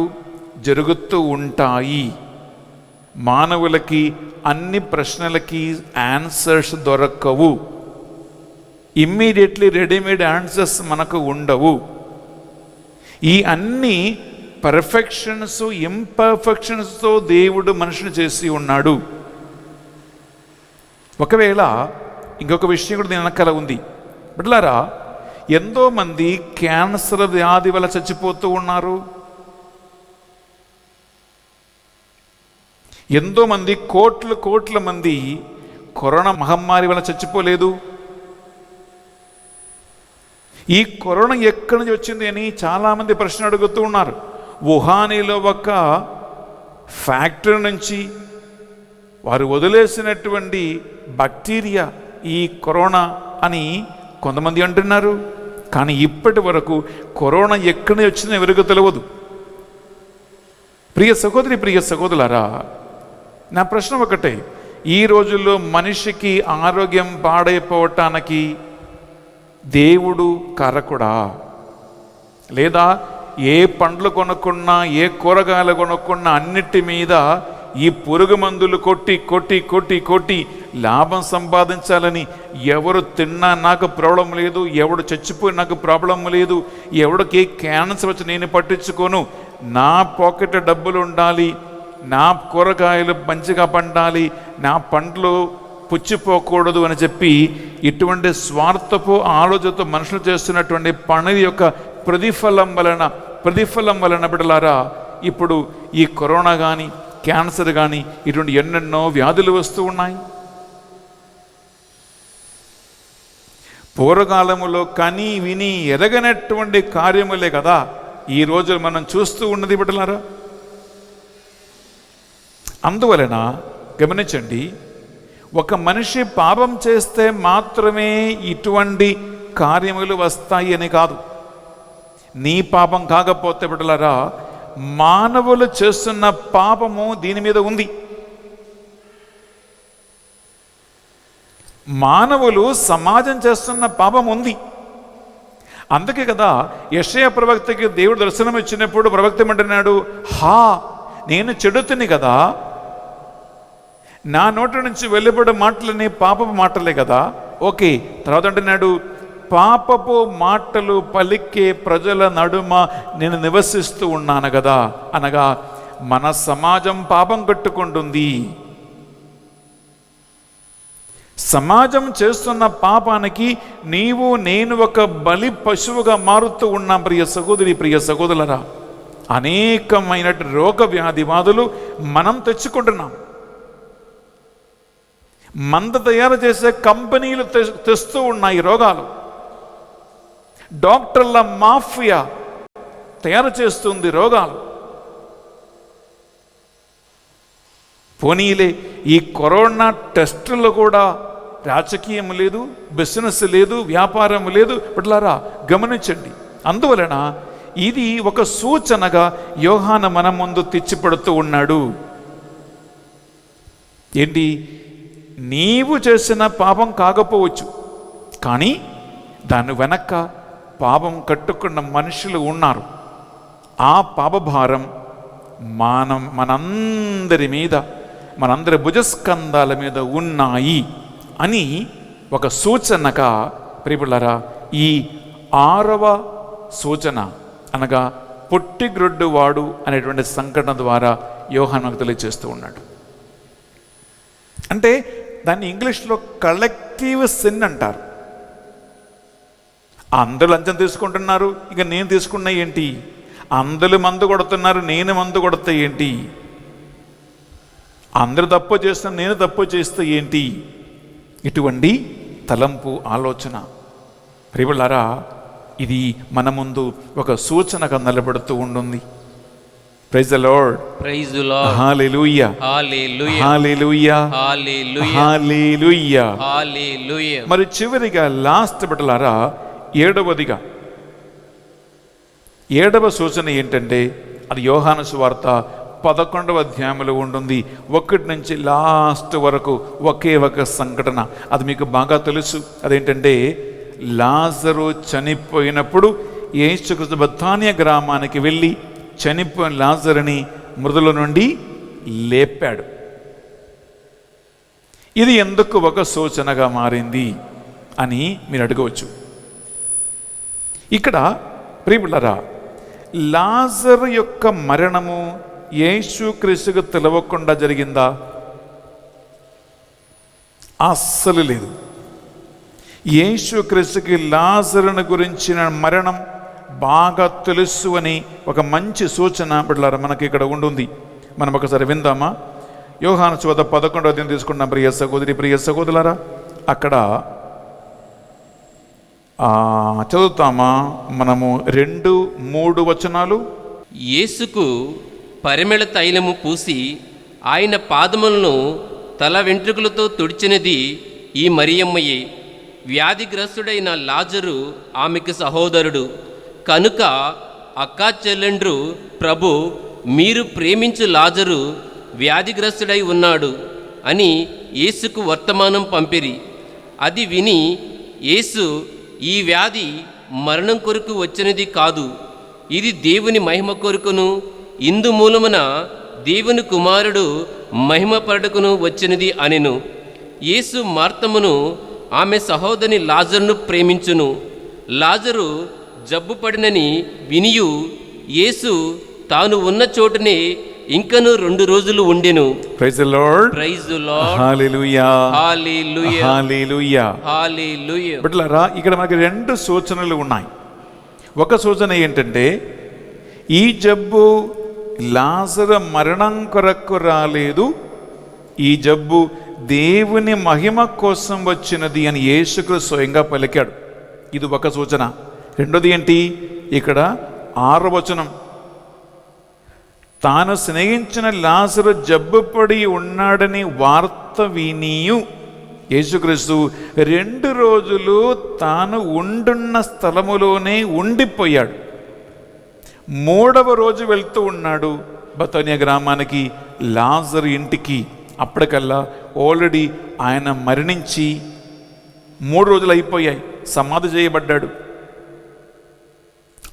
జరుగుతూ ఉంటాయి. మానవులకి అన్ని ప్రశ్నలకి ఆన్సర్స్ దొరకవు, ఇమ్మీడియట్లీ రెడీమేడ్ ఆన్సర్స్ మనకు ఉండవు. ఈ అన్ని పర్ఫెక్షన్స్, ఇంపర్ఫెక్షన్స్తో దేవుడు మనిషిని చేసి ఉన్నాడు. ఒకవేళ ఇంకొక విషయం కూడా దీని వెనకాల ఉంది. బిడ్డలారా, ఎంతోమంది క్యాన్సర్ వ్యాధి వల్ల చచ్చిపోతూ ఉన్నారు. ఎంతోమంది కోట్ల మంది కరోనా మహమ్మారి వల్ల చచ్చిపోలేదు. ఈ కరోనా ఎక్కడి నుంచి వచ్చింది అని చాలామంది ప్రశ్న అడుగుతూ ఉన్నారు. వుహానీలో ఒక ఫ్యాక్టరీ నుంచి వారు వదిలేసినటువంటి బ్యాక్టీరియా ఈ కరోనా అని కొంతమంది అంటున్నారు. కానీ ఇప్పటి వరకు కరోనా ఎక్కడి నుంచి వచ్చిందో ఎవరికి తెలియదు. ప్రియ సహోదరి, ప్రియ సహోదరులారా, నా ప్రశ్న ఒకటే, ఈ రోజుల్లో మనిషికి ఆరోగ్యం పాడైపోవటానికి దేవుడు కారకుడా? లేదా ఏ పండ్లు కొనుక్కున్నా, ఏ కూరగాయలు కొనుక్కున్నా అన్నిటి మీద ఈ పురుగు మందులు కొట్టి కొట్టి కొట్టి కొట్టి లాభం సంపాదించాలని, ఎవరు తిన్నా నాకు ప్రాబ్లం లేదు, ఎవడు చచ్చిపోయి నాకు ప్రాబ్లం లేదు, ఎవడికి క్యాన్సర్ వచ్చి నేను పట్టించుకోను, నా పాకెట్ డబ్బులు ఉండాలి, నా కూరగాయలు మంచిగా పండాలి, నా పండ్లు పుచ్చిపోకూడదు అని చెప్పి ఇటువంటి స్వార్థపు ఆలోచనతో మనుషులు చేస్తున్నటువంటి పని యొక్క ప్రతిఫలం వలన బిడ్డలారా, ఇప్పుడు ఈ కరోనా కానీ, క్యాన్సర్ కానీ, ఇటువంటి ఎన్నెన్నో వ్యాధులు వస్తూ ఉన్నాయి. పూర్వకాలములో కని విని ఎరగనటువంటి కార్యములే కదా ఈ రోజు మనం చూస్తూ ఉన్నది బిడ్డలారా. అందువలన గమనించండి, ఒక మనిషి పాపం చేస్తే మాత్రమే ఇటువంటి కార్యములు వస్తాయి అని కాదు. నీ పాపం కాకపోతే బిడ్డలారా, మానవులు చేస్తున్న పాపము దీని మీద ఉంది. మానవులు సమాజం చేస్తున్న పాపం ఉంది. అందుకే కదా యెషయా ప్రవక్తకి దేవుడు దర్శనం ఇచ్చినప్పుడు ప్రవక్త ఏమంటున్నాడు, నేను చెడుతుని కదా, నా నోటి నుంచి వెలువడే మాటలని పాపపు మాటలే కదా. ఓకే, తర్వాత అంటున్నాడు, పాపపు మాటలు పలికే ప్రజల నడుమ నేను నివసిస్తూ ఉన్నాను కదా. అనగా మన సమాజం పాపం కట్టుకుంటుంది. సమాజం చేస్తున్న పాపానికి నీవు నేను ఒక బలి పశువుగా మారుతూ ఉన్నాం. ప్రియ సహోదరి, ప్రియ సహోదరులరా, అనేకమైన రోగ వ్యాధి బాధలు మనం తెచ్చుకుంటున్నాం. మంద తయారు చేసే కంపెనీలు తెస్తూ ఉన్నాయి రోగాలు. డాక్టర్ల మాఫియా తయారు చేస్తుంది రోగాలు. పోనీలే, ఈ కరోనా టెస్టుల్లో కూడా రాజకీయం లేదు, బిజినెస్ లేదు, వ్యాపారం లేదు. బిడ్డలారా గమనించండి. అందువలన ఇది ఒక సూచనగా యోహాను మన ముందు తెచ్చిపెడుతూ ఉన్నాడు. ఏంటి? నీవు చేసిన పాపం కాకపోవచ్చు, కానీ దాని వెనక పాపం కట్టుకున్న మనుషులు ఉన్నారు. ఆ పాపభారం మనందరి మీద, మనందరి భుజస్కంధాల మీద ఉన్నాయి అని ఒక సూచనగా ప్రియపులారా, ఈ 6వ సూచన అనగా పొట్టిగ్రొడ్డు వాడు అనేటువంటి సంఘటన ద్వారా యోహాను తెలియజేస్తూ ఉన్నాడు. అంటే దాన్ని ఇంగ్లీష్లో కలెక్టివ్ సిన్ అంటారు. అందరూ లంచం తీసుకుంటున్నారు, ఇక నేను తీసుకున్నా ఏంటి? అందరూ మందు కొడుతున్నారు, నేను మందు కొడతా ఏంటి? అందరూ తప్పు చేస్తున్నారు, నేను తప్పు చేస్తే ఏంటి? ఇటువంటి తలంపు, ఆలోచన ప్రియులారా, ఇది మన ముందు ఒక సూచనగా నిలబడుతూ ఉంటుంది. Praise the Lord, praise the Lord, హల్లెలూయా, హల్లెలూయా, హల్లెలూయా, హల్లెలూయా, హల్లెలూయా, హల్లెలూయా. మరి చివరిగా లాస్ట్ బిడ్డలారా, 7వదిగా 7వ సూచన ఏంటంటే, అది యోహాను సువార్త 11వ అధ్యాయంలో ఉంటుంది. 1 నుంచి లాస్ట్ వరకు ఒకే ఒక సంఘటన, అది మీకు బాగా తెలుసు. అదేంటంటే, లాజరు చనిపోయినప్పుడు యేసుక్రీస్తు బెతానియా గ్రామానికి వెళ్ళి చనిపోయిన లాజరుని మృతుల నుండి లేపాడు. ఇది ఎందుకు ఒక సూచనగా మారింది అని మీరు అడగవచ్చు. ఇక్కడ ప్రియపులారా, లాజరు యొక్క మరణము యేసుక్రీస్తుకు తెలవకుండా జరిగిందా? అస్సలు లేదు. యేసుక్రీస్తుకి లాజరుని గురించిన మరణం బాగా తెలుసు అని ఒక మంచి సూచన బిడ్డలారా మనకి ఇక్కడ ఉంటుంది. మనం ఒకసారి విందామా? యోహాను సువార్త 11వ అధ్యాయం తీసుకున్నాం. ప్రియ సహోదరి, ప్రియ సహోదరులారా, అక్కడ చదువుతామా? మనము 2-3 వచనాలు. యేసుకు పరిమళ తైలము పూసి ఆయన పాదములను తల వెంట్రుకలతో తుడిచినది ఈ మరియమ్మయే. వ్యాధిగ్రస్తుడైన లాజరు ఆమెకు సహోదరుడు కనుక అక్కా చెల్లెండ్రు ప్రభు మీరు ప్రేమించు లాజరు వ్యాధిగ్రస్తుడై ఉన్నాడు అని యేసుకు వర్తమానం పంపిరి. అది విని యేసు, ఈ వ్యాధి మరణం కొరకు వచ్చినది కాదు, ఇది దేవుని మహిమ కొరకును, ఇందు మూలమున దేవుని కుమారుడు మహిమపరడుకును వచ్చినది అనెను. యేసు మార్తమును ఆమె సహోదరి లాజరును ప్రేమించును. లాజరు జబ్బుపడినని వినియు యేసు తాను ఉన్న చోటనే ఇంకను 2 రోజులు ఉండెను. Praise the Lord. Praise the Lord. హల్లెలూయా. హల్లెలూయా. హల్లెలూయా. హల్లెలూయా. బిడ్డలారా, ఇక్కడ మనకి 2 సూచనలు ఉన్నాయి. ఒక సూచన ఏంటంటే, ఈ జబ్బు లాజరు మరణం కొరకు రాలేదు, ఈ జబ్బు దేవుని మహిమ కోసం వచ్చినది అని యేసుక్రీస్తు స్వయంగా పలికాడు. ఇది ఒక సూచన. రెండోది ఏంటి? ఇక్కడ 6వ వచనం, తాను స్నేహించిన లాజరు జబ్బుపడి ఉన్నాడని వార్త వినియు యేసుక్రీస్తు 2 రోజులు తాను ఉండున్న స్థలములోనే ఉండిపోయాడు. 3వ రోజు వెళ్తూ ఉన్నాడు బెతానియా గ్రామానికి, లాజరు ఇంటికి. అప్పటికల్లా ఆల్రెడీ ఆయన మరణించి 3 రోజులు అయిపోయాయి, సమాధి చేయబడ్డాడు.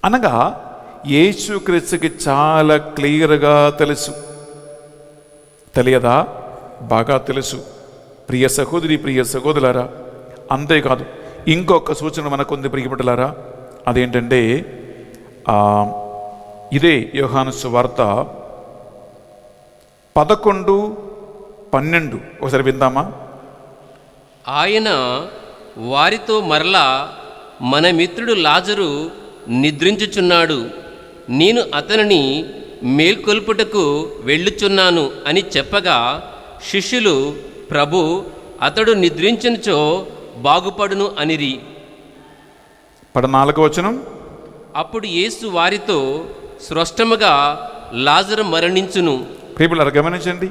అనగా యేసుక్రీస్తుకి చాలా క్లియర్గా తెలుసు. తెలియదా? బాగా తెలుసు. ప్రియ సహోదరి, ప్రియ సహోదరులారా, అంతేకాదు ఇంకొక సూచన మనకుంది ప్రియబిడ్డలారా. అదేంటంటే, ఇదే యోహాను సువార్త 11:12 ఒకసారి విందామా? ఆయన వారితో మరలా, మన మిత్రుడు లాజరు నిద్రించుచున్నాడు, నేను అతనిని మేల్కొల్పుటకు వెళ్ళుచున్నాను అని చెప్పగా, శిష్యులు, ప్రభు, అతడు నిద్రించినచో బాగుపడును అనిరి. 14వ వచనం, అప్పుడు యేసు వారితో, స్పష్టముగా లాజరు మరణించును. ప్రియబిడ్డలారా గమనించండి,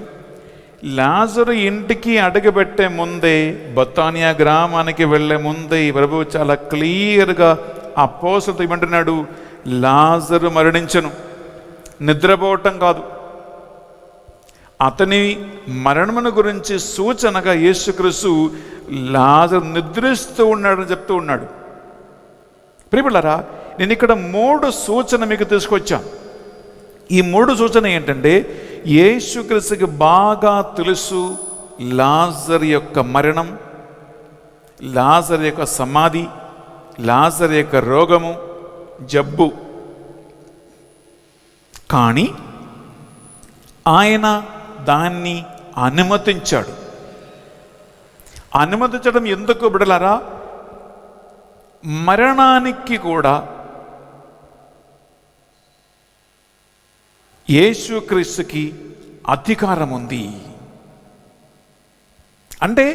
లాజరు ఇంటికి అడుగుపెట్టే ముందే, బెతానియా గ్రామానికి వెళ్ళే ముందే ప్రభువు చాలా క్లియర్గా అపోస్తలులతో ఏమంటున్నాడు? లాజరు మరణించను, నిద్రపోవటం కాదు. అతని మరణమును గురించి సూచనగా యేసుక్రీస్తు లాజరు నిద్రిస్తూ ఉన్నాడని చెప్తూ ఉన్నాడు. ప్రియబిడ్డలారా, నేను ఇక్కడ 3 సూచన మీకు తీసుకొచ్చాను. ఈ 3 సూచన ఏంటంటే, యేసుక్రీస్తుకి బాగా తెలుసు లాజరు యొక్క మరణం, లాజరు యొక్క సమాధి, లాజరు యొక్క రోగము, జబ్బు. కానీ ఆయన దాన్ని అనుమతించాడు. అనుమతించడం ఎందుకు బిడ్డలారా? మరణానికి కూడా యేసుక్రీస్తుకి అధికారం ఉంది. అంటే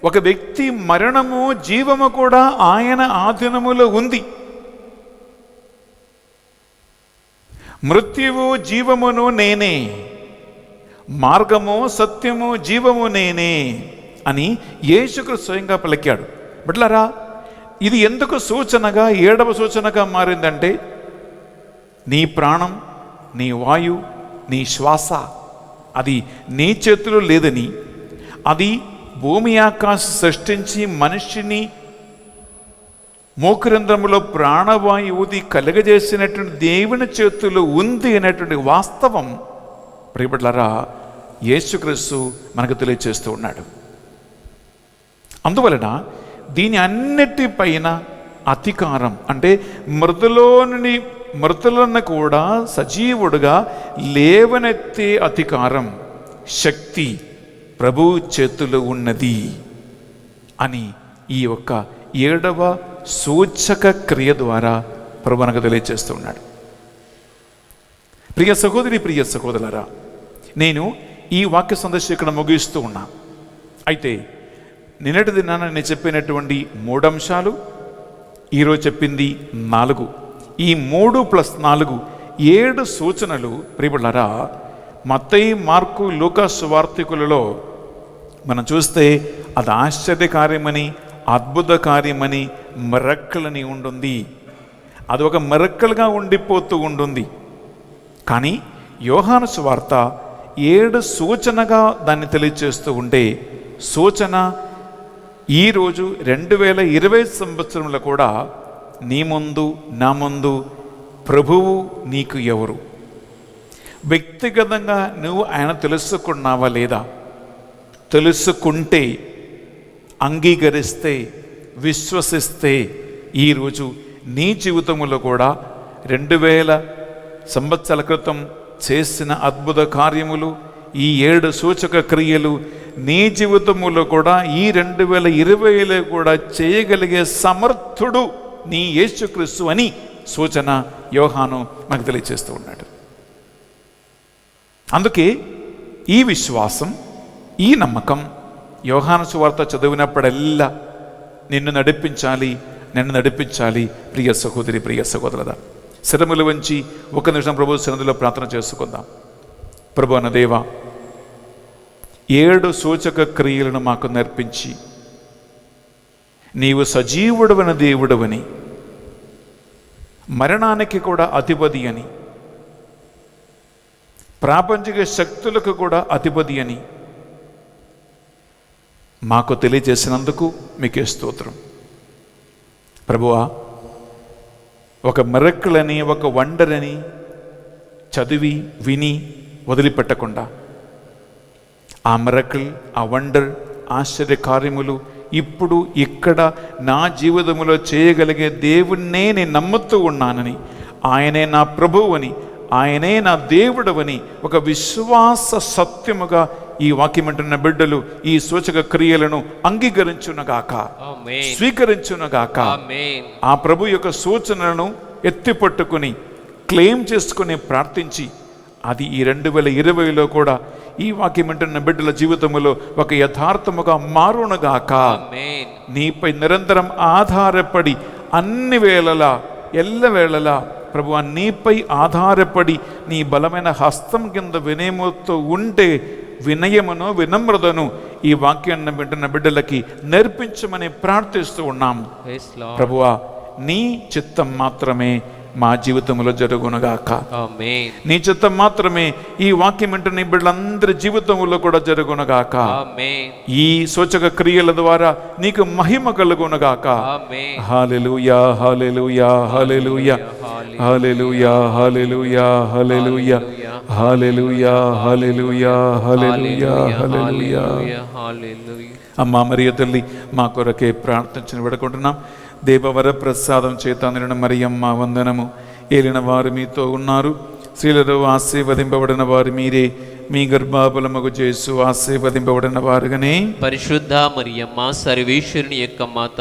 ఒక వ్యక్తి మరణము, జీవము కూడా ఆయన ఆధీనములో ఉంది. మృత్యువు జీవమును నేనే, మార్గము సత్యము జీవము నేనే అని యేసుక్రీస్తు స్వయంగా పలికాడు. బిడ్డలారా, ఇది ఎందుకు సూచనగా 7వ సూచనగా మారిందంటే, నీ ప్రాణం, నీ వాయు, నీ శ్వాస అది నీ చేతిలో లేదని, అది భూమి ఆకాశం సృష్టించి మనిషిని మోకరంధ్రములో ప్రాణవాయువుది కలుగజేసినటువంటి దేవుని చేతుల్లో ఉంది అనేటువంటి వాస్తవం ప్రియబిడ్డలారా యేసుక్రీస్తు మనకు తెలియజేస్తూ ఉన్నాడు. అందువలన దీని అన్నిటిపైన అధికారం, అంటే మృతులను కూడా సజీవుడుగా లేవనెత్తే అధికారం, శక్తి ప్రభు చేతులు ఉన్నది అని ఈ యొక్క 7వ సూచక క్రియ ద్వారా ప్రభు మనకు తెలియజేస్తూ ఉన్నాడు. ప్రియ సహోదరి, ప్రియ సహోదరులారా, నేను ఈ వాక్య సందేశం ఇక్కడ ముగిస్తూ ఉన్నా. అయితే నిన్నటి దినాన నేను చెప్పినటువంటి 3 అంశాలు, ఈరోజు చెప్పింది 4. ఈ 3 + 4 7 సూచనలు ప్రియబిడ్డలారా మత్తయి, మార్కు, లూకా సువార్తికులలో మనం చూస్తే అది ఆశ్చర్యకార్యమని, అద్భుత కార్యమని, మిరక్కలని ఉంటుంది. అది ఒక మిరక్కలుగా ఉండిపోతూ ఉంటుంది. కానీ యోహాను సువార్త 7 సూచనగా దాన్ని తెలియచేస్తూ ఉంటే, సూచన ఈరోజు 2020 సంవత్సరంలో కూడా నీ ముందు నా ముందు ప్రభువు నీకు ఎవరు? వ్యక్తిగతంగా నువ్వు ఆయన తెలుసుకున్నావా లేదా? తెలుసుకుంటే, అంగీకరిస్తే, విశ్వసిస్తే ఈరోజు నీ జీవితంలో కూడా 2000 సంవత్సరాల క్రితం చేసిన అద్భుత కార్యములు, ఈ 7 సూచక క్రియలు నీ జీవితంలో కూడా ఈ 2020లో కూడా చేయగలిగే సమర్థుడు నీ యేసుక్రీస్తు అని సూచన యోహాను మనకు తెలియజేస్తూ ఉన్నాడు. అందుకే ఈ విశ్వాసం, ఈ నమ్మకం యోహాను సువార్త చదివినప్పుడల్లా నిన్ను నడిపించాలి. ప్రియ సహోదరి, ప్రియ సహోదరుడా, శిరములు వంచి ఒక నిమిషం ప్రభు సన్నిధిలో ప్రార్థన చేసుకుందాం. ప్రభు అన్న దేవా, 7 సూచక క్రియలను మాకు నేర్పించి నీవు సజీవుడవన దేవుడవని, మరణానికి కూడా అధిపతి అని, ప్రాపంచిక శక్తులకు కూడా అధిపతి అని మాకు తెలియజేసినందుకు మీకే స్తోత్రం. ప్రభువా, ఒక మిరకిల్ అని, ఒక వండర్ అని చదివి విని వదిలిపెట్టకుండా ఆ మిరకిల్, ఆ వండర్, ఆశ్చర్య కార్యములు ఇప్పుడు ఇక్కడ నా జీవితంలో చేయగలిగే దేవుణ్ణే నేను నమ్ముతూ ఉన్నానని, ఆయనే నా ప్రభువని, ఆయనే నా దేవుడవని ఒక విశ్వాస సత్యముగా ఈ వాక్యమంటున్న బిడ్డలు ఈ సూచక క్రియలను అంగీకరించునగాక, స్వీకరించునగాక. ఆ ప్రభు యొక్క సూచనలను ఎత్తిపట్టుకుని క్లెయిమ్ చేసుకుని ప్రార్థించి అది ఈ 2020లో కూడా ఈ వాక్యమంటున్న బిడ్డల జీవితంలో ఒక యథార్థముగా మారునగాక. నీపై నిరంతరం ఆధారపడి అన్ని వేళలా, ఎల్లవేళలా ప్రభువా నీపై ఆధారపడి నీ బలమైన హస్తం కింద వినయముతో ఉంటే వినయమును, వినమ్రతను ఈ వాక్యాన్ని వింటున్న బిడ్డలకి నేర్పించమని ప్రార్థిస్తూ ఉన్నాం. ప్రభువా, నీ చిత్తం మాత్రమే మా జీవితంలో జరుగునుగాక. నీ చిత్తం మాత్రమే ఈ వాక్యం వింటున్న బిడ్డలందరి జీవితంలో కూడా జరుగునుగాక. ఈ సూచక క్రియల ద్వారా నీకు మహిమ కలుగునుగాక. హల్లెలూయా, హల్లెలూయా, హల్లెలూయా, హల్లెలూయా, హల్లెలూయా, హల్లెలూయా, హల్లెలూయా, హల్లెలూయా, హల్లెలూయా, హల్లెలూయా. అమ్మా మరియ తల్లి, మా కొరకే ప్రార్థించిన విడుకుంటున్నాం. దేవవర ప్రసాదం చేత నిండిన మరియమ్మ వందనము. ఏలిన వారు మీతో ఉన్నారు, స్త్రీలలో ఆశీర్వదింపబడిన వారు మీరే, మీ గర్భఫలమగు యేసు ఆశీర్వదింపబడిన వారుగానే. పరిశుద్ధ మరియమ్మ సర్వేశ్వరుని యొక్క మాత,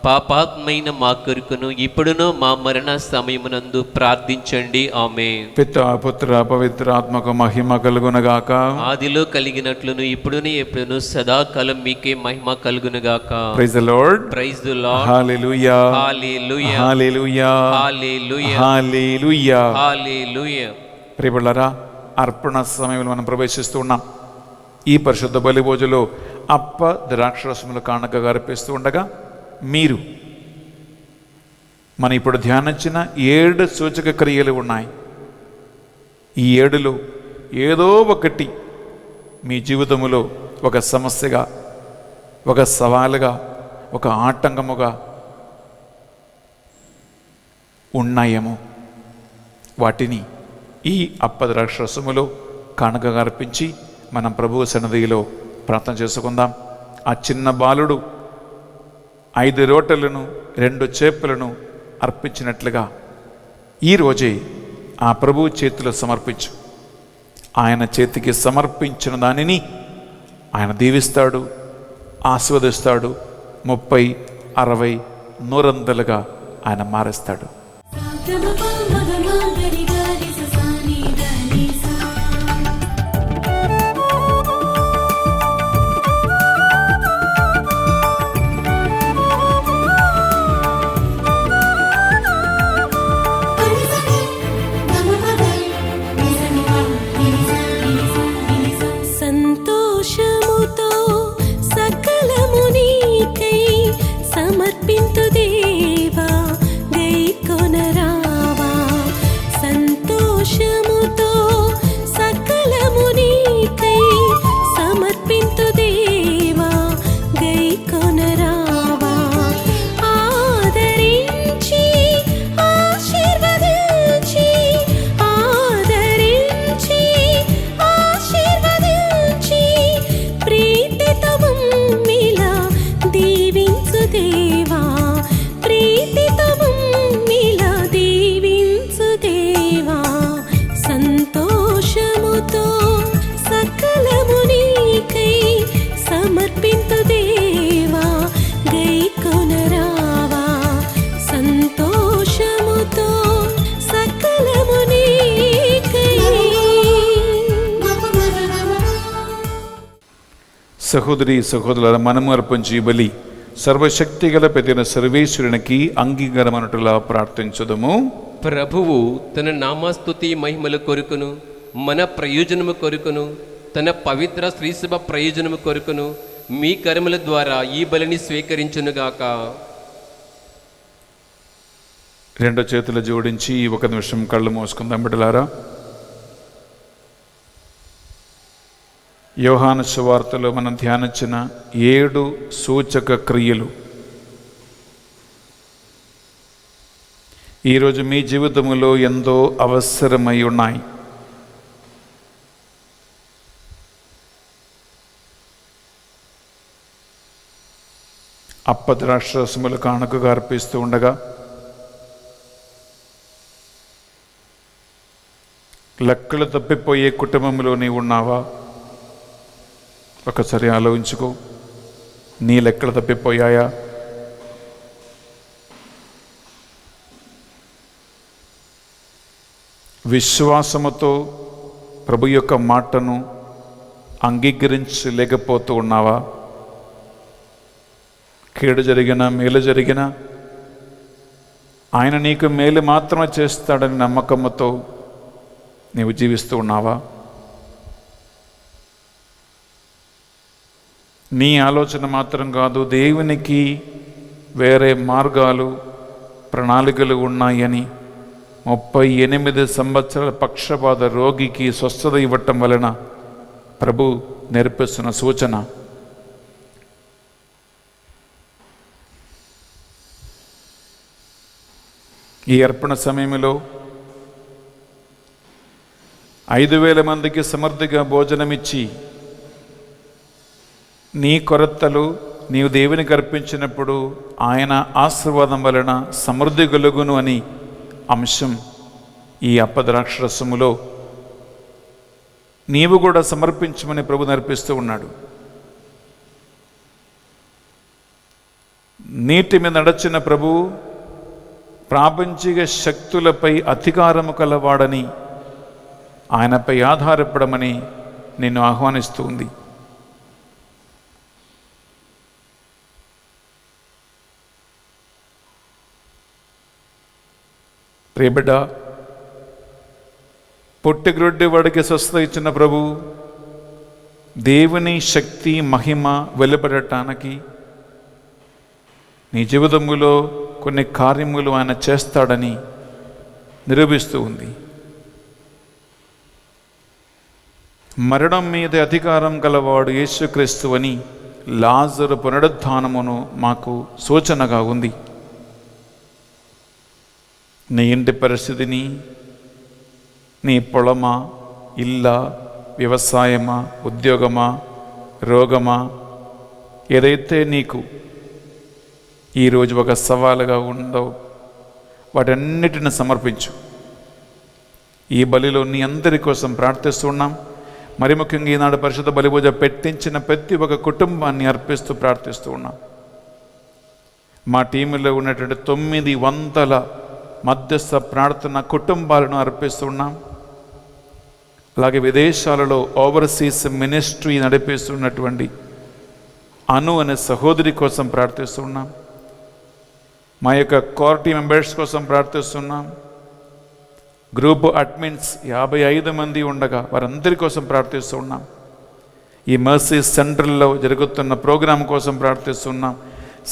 పాపాత్మైన మా కొరకును ఇప్పుడును మా మరణ సమయమునందు ప్రార్థించండి. ఆమేన్. పితా, పుత్ర, పవిత్ర ఆత్మకు మహిమ కలుగునగాక. ఆదిలో కలిగినట్లును ఇప్పుడును ఎప్పుడును సదాకాలం మీకే మహిమ కలుగునగాక. Praise the Lord. Praise the Lord. హల్లెలూయా, హల్లెలూయా, హల్లెలూయా, హల్లెలూయా, హల్లెలూయా, హల్లెలూయా. ప్రియబిడ్డలారా, అర్పణ సమయంలో మనం ప్రవేశిస్తూ ఉన్నాం. ఈ పరిశుద్ధ బలి భోజనంలో అప్ప ద్రాక్షరసములు కానుకగా అర్పిస్తూ ఉండగా మీరు మనం ఇప్పుడు ధ్యానించిన 7 సూచక క్రియలు ఉన్నాయి. ఈ 7లో ఏదో ఒకటి మీ జీవితంలో ఒక సమస్యగా, ఒక సవాలుగా, ఒక ఆటంకముగా ఉన్నాయేమో. వాటిని ఈ అప్పద్రాక్షరసములో కానుకగా అర్పించి మనం ప్రభువు సన్నిధిలో ప్రార్థన చేసుకుందాం. ఆ చిన్న బాలుడు 5 రొట్టెలను 2 చేపలను అర్పించినట్లుగా ఈరోజే ఆ ప్రభువు చేతిలో సమర్పించు. ఆయన చేతికి సమర్పించిన దానిని ఆయన దీవిస్తాడు, ఆశీర్వదిస్తాడు. 30, 60, 100 ఆయన మారుస్తాడు. సంతోషముతో సకలము నీకై సమర్పింతు దేవా, గైకొనరావా. నర్పింతు దేవా గైకొనరావా సంతోషముతో సకలము నీకై. సహోదరి సహోదరుల మనము అర్పించి బలి సర్వశక్తి గల పెదిన సర్వేశ్వరునికి అంగీకారమనటులా ప్రార్థించుదము. ప్రభువు తన నామస్తుతి మహిమల కొరకును మన ప్రయోజనము కొరకును తన పవిత్ర శ్రీసభ ప్రయోజనము కొరకును మీ కర్మల ద్వారా ఈ బలిని స్వీకరించునుగాక. రెండు చేతులు జోడించి ఒక నిమిషం కళ్ళు మూసుకుందాం బిడ్డలారా. యోహాను సువార్తలో మనం ధ్యానించిన 7 సూచక క్రియలు ఈరోజు మీ జీవితంలో ఎంతో అవసరమై ఉన్నాయి. అప్పద్రాక్షరసములు కానుకగా అర్పిస్తూ ఉండగా లెక్కలు తప్పిపోయే కుటుంబంలో నీవు ఉన్నావా? ఒకసారి ఆలోచించుకో. నీ లెక్కలు తప్పిపోయాయా? విశ్వాసముతో ప్రభు యొక్క మాటను అంగీకరించలేకపోతూ ఉన్నావా? కీడు జరిగినా మేలు జరిగినా ఆయన నీకు మేలు మాత్రమే చేస్తాడని నమ్మకంతో నీవు జీవిస్తూ ఉన్నావా? నీ ఆలోచన మాత్రం కాదు, దేవునికి వేరే మార్గాలు ప్రణాళికలు ఉన్నాయని 38 సంవత్సరాల పక్షపాత రోగికి స్వస్థత ఇవ్వటం వలన ప్రభు నేర్పిస్తున్న సూచన. ఈ అర్పణ సమయంలో 5,000 మందికి సమృద్ధిగా భోజనమిచ్చి నీ కొరతలు నీవు దేవునికి అర్పించినప్పుడు ఆయన ఆశీర్వాదం వలన సమృద్ధి కలుగును అని అంశం ఈ అప్పద్రాక్షరసములో నీవు కూడా సమర్పించమని ప్రభు నేర్పిస్తూ ఉన్నాడు. నీటి మీద నడచిన ప్రభు ప్రాపంచిక శక్తులపై అధికారము కలవాడని ఆయనపై ఆధారపడమని నిన్ను ఆహ్వానిస్తూ ఉంది. ప్రియబిడ్డ, పొట్టిగ్రొడ్డి వాడికి స్వస్థత ఇచ్చిన ప్రభు దేవుని శక్తి మహిమ వెలువడటానికి నీ జీవితములో కొన్ని కార్యములు ఆయన చేస్తాడని నిరూపిస్తూ ఉంది. మరణం మీద అధికారం గలవాడు యేసుక్రీస్తు అని లాజరు పునరుద్ధానమును మాకు సూచనగా ఉంది. నీ ఇంటి పరిస్థితిని, నీ పొలమా, ఇల్లా, వ్యవసాయమా, ఉద్యోగమా, రోగమా, ఏదైతే నీకు ఈరోజు ఒక సవాలుగా ఉందో వాటన్నిటిని సమర్పించు. ఈ బలిలో నీ అందరి కోసం ప్రార్థిస్తున్నాం. మరి ముఖ్యంగా ఈనాడు పరిశుద్ధ బలి పూజ పెట్టించిన ప్రతి ఒక్క కుటుంబాన్ని అర్పిస్తూ ప్రార్థిస్తూ ఉన్నాం. మా టీములో ఉన్నటువంటి 900 మధ్యస్థ ప్రార్థన కుటుంబాలను అర్పిస్తున్నాం. అలాగే విదేశాలలో ఓవర్సీస్ మినిస్ట్రీ నడిపిస్తున్నటువంటి అను అనే సహోదరి కోసం ప్రార్థిస్తున్నాం. మా యొక్క కోర్ టీమ్ మెంబర్స్ కోసం ప్రార్థిస్తున్నాం. గ్రూప్ అడ్మిన్స్ 55 మంది ఉండగా వారందరి కోసం ప్రార్థిస్తున్నాం. ఈ మర్సీ సెంటర్లో జరుగుతున్న ప్రోగ్రాం కోసం ప్రార్థిస్తున్నాం.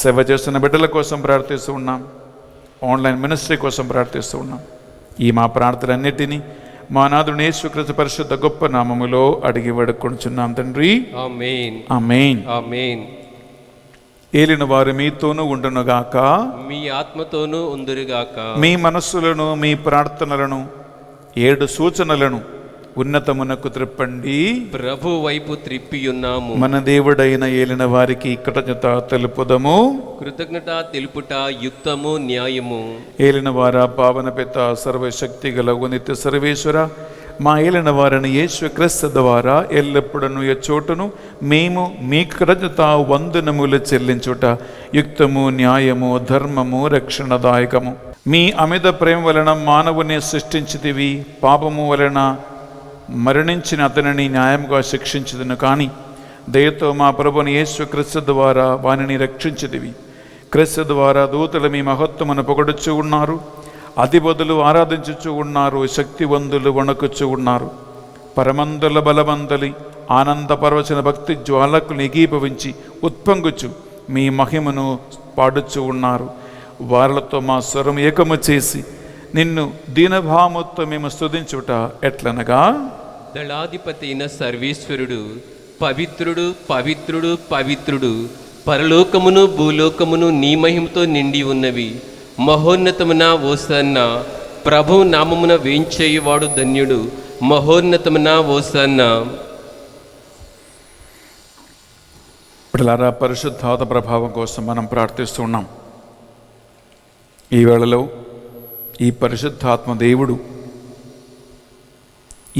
సేవ చేస్తున్న బిడ్డల కోసం ప్రార్థిస్తున్నాం. ఆన్లైన్ మినిస్ట్రీ కోసం ప్రార్థిస్తూ ఉన్నాం. ఈ మా ప్రార్థనలన్నిటినీ మా నాథుడు యేసుక్రీస్తు పరిశుద్ధ గొప్ప నామములో అడిగి వేడుకొనుచున్నాం తండ్రి. ఆమేన్. ఆమేన్. ఆమేన్. ఏలిన వారు మీతోనూ ఉండునుగాక, మీ ఆత్మతోనూ ఉందురుగాక. మీ మనస్సులను మీ ప్రార్థనలను 7 సూచనలను ఉన్నతమునకు త్రిప్పండి. ప్రభు వైపు త్రిప్పి ఉన్నాము. మన దేవుడైన ఏలిన వారికి కృతజ్ఞత తెలుపుదము. కృతజ్ఞత తెలుపుట యుక్తము న్యాయము. ఏలిన వార పావన పిత సర్వశక్తి గల నిత్య సర్వేశ్వర, మా ఏలిన వారిని యేసు క్రీస్తు ద్వారా ఎల్లప్పుడూ ఎచ్చోటను మేము మీకు కృతజ్ఞత వందనములు చెల్లించుట యుక్తము, న్యాయము, ధర్మము, రక్షణదాయకము. మీ అమిత ప్రేమ వలన మానవుని సృష్టించితివి, పాపము వలన మరణించిన అతనిని న్యాయంగా శిక్షించదును. కానీ దయతో మా ప్రభుని యేసు క్రీస్తు ద్వారా వానిని రక్షించితివి. క్రీస్తు ద్వారా దూతలు మీ మహత్వమును పొగడుచు ఉన్నారు, అధిపతులు ఆరాధించుచు ఉన్నారు, శక్తివంతులు వణకుచు ఉన్నారు. పరమందుల బలవంతులి ఆనందపరవచన భక్తి జ్వాలకు నిగీభవించి ఉత్పంగుచు మీ మహిమను పాడుచు ఉన్నారు. వారితో మా స్వరం ఏకము చేసి నిన్ను దీనభావముతో మేము స్తుతించుట ఎట్లనగా, దళాధిపతి అయిన సర్వేశ్వరుడు పవిత్రుడు, పవిత్రుడు, పవిత్రుడు, పరలోకమును భూలోకమును నీ మహిమతో నిండి ఉన్నవి. మహోన్నతమున ఓసన్న, ప్రభు నామమున వేంచేయువాడు ధన్యుడు. మహోన్నతమున ఓసన్న. పిల్లరా, పరిశుద్ధాత్మ ప్రభావం కోసం మనం ప్రార్థిస్తున్నాం. ఈ వేళలో ఈ పరిశుద్ధాత్మ దేవుడు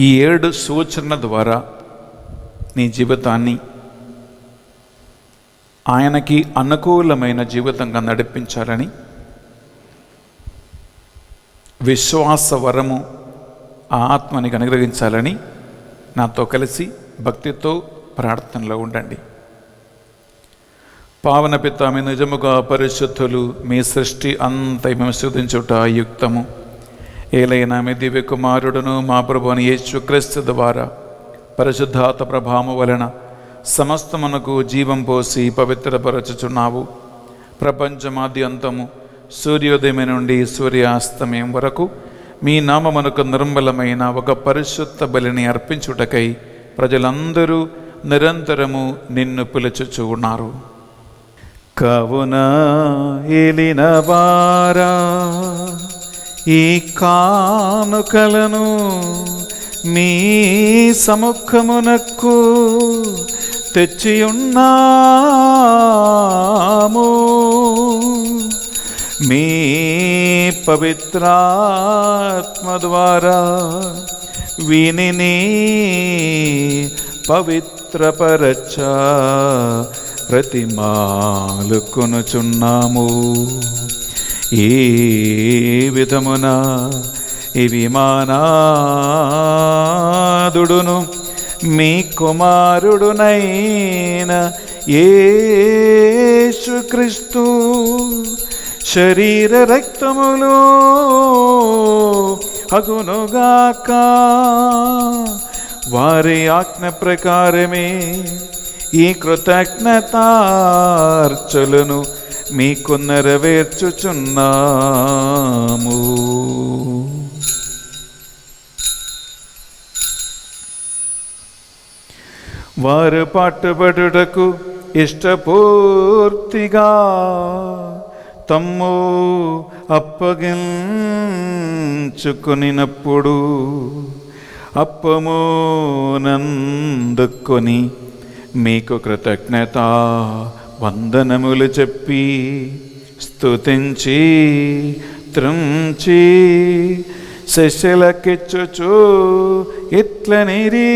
ఈ 7 సూచనల ద్వారా నీ జీవితాన్ని ఆయనకి అనుకూలమైన జీవితంగా నడిపించాలని, విశ్వాస వరము ఆ ఆత్మనికి అనుగ్రహించాలని నాతో కలిసి భక్తితో ప్రార్థనలో ఉండండి. పావన పిత, మీ నిజముగా పరిశుద్ధులు, మీ సృష్టి అంతా మేము స్తుతించుట యుక్తము. ఏలైనా మీ దివ్య కుమారుడును మా ప్రభువుని యేసు క్రీస్తు ద్వారా పరిశుద్ధాత్మ ప్రభావము వలన సమస్తమునకు జీవం పోసి పవిత్రపరచుచున్నావు. ప్రపంచమాద్యంతము సూర్యోదయం నుండి సూర్యాస్తమయం వరకు మీ నామమునకు నిర్మలమైన ఒక పరిశుద్ధ బలిని అర్పించుటకై ప్రజలందరూ నిరంతరము నిన్ను పిలుచుచు ఉన్నారు. కావున ఏలిన వారా, ఈ కానుకలను మీ సముఖమునకు తెచ్చియున్నాము. మీ పవిత్రాత్మ ద్వారా వీనిని పవిత్రపరచ ప్రతిమాలు కొనుచున్నాము. ఈ విధమున ఇవి మానాదుడును మీ కుమారుడునైన యేసుక్రీస్తు శరీర రక్తములు అగునుగాక. వారి ఆజ్ఞ ప్రకారమే ఈ కృతజ్ఞతార్చలను మీకు నెరవేర్చుచున్నాము. వారు పట్టుబడుటకు ఇష్టపూర్తిగా తమ్ము అప్పగించుకొనినప్పుడు అప్పము నందుకొని మీకు కృతజ్ఞత వందనములు చెప్పి స్తుతించి త్రుంచి శిష్యులకిచ్చుచు ఇట్లనిరి,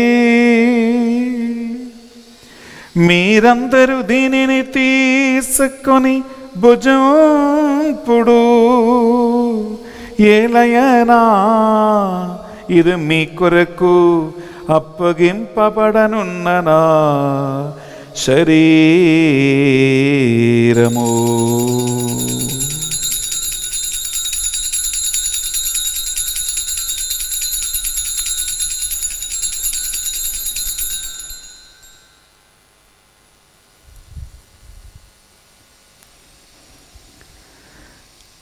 మీరందరూ దీనిని తీసుకొని భుజింపుడు. ఏలయనా ఇది మీ కొరకు అప్పగింపబడనున్న నా శరీరము.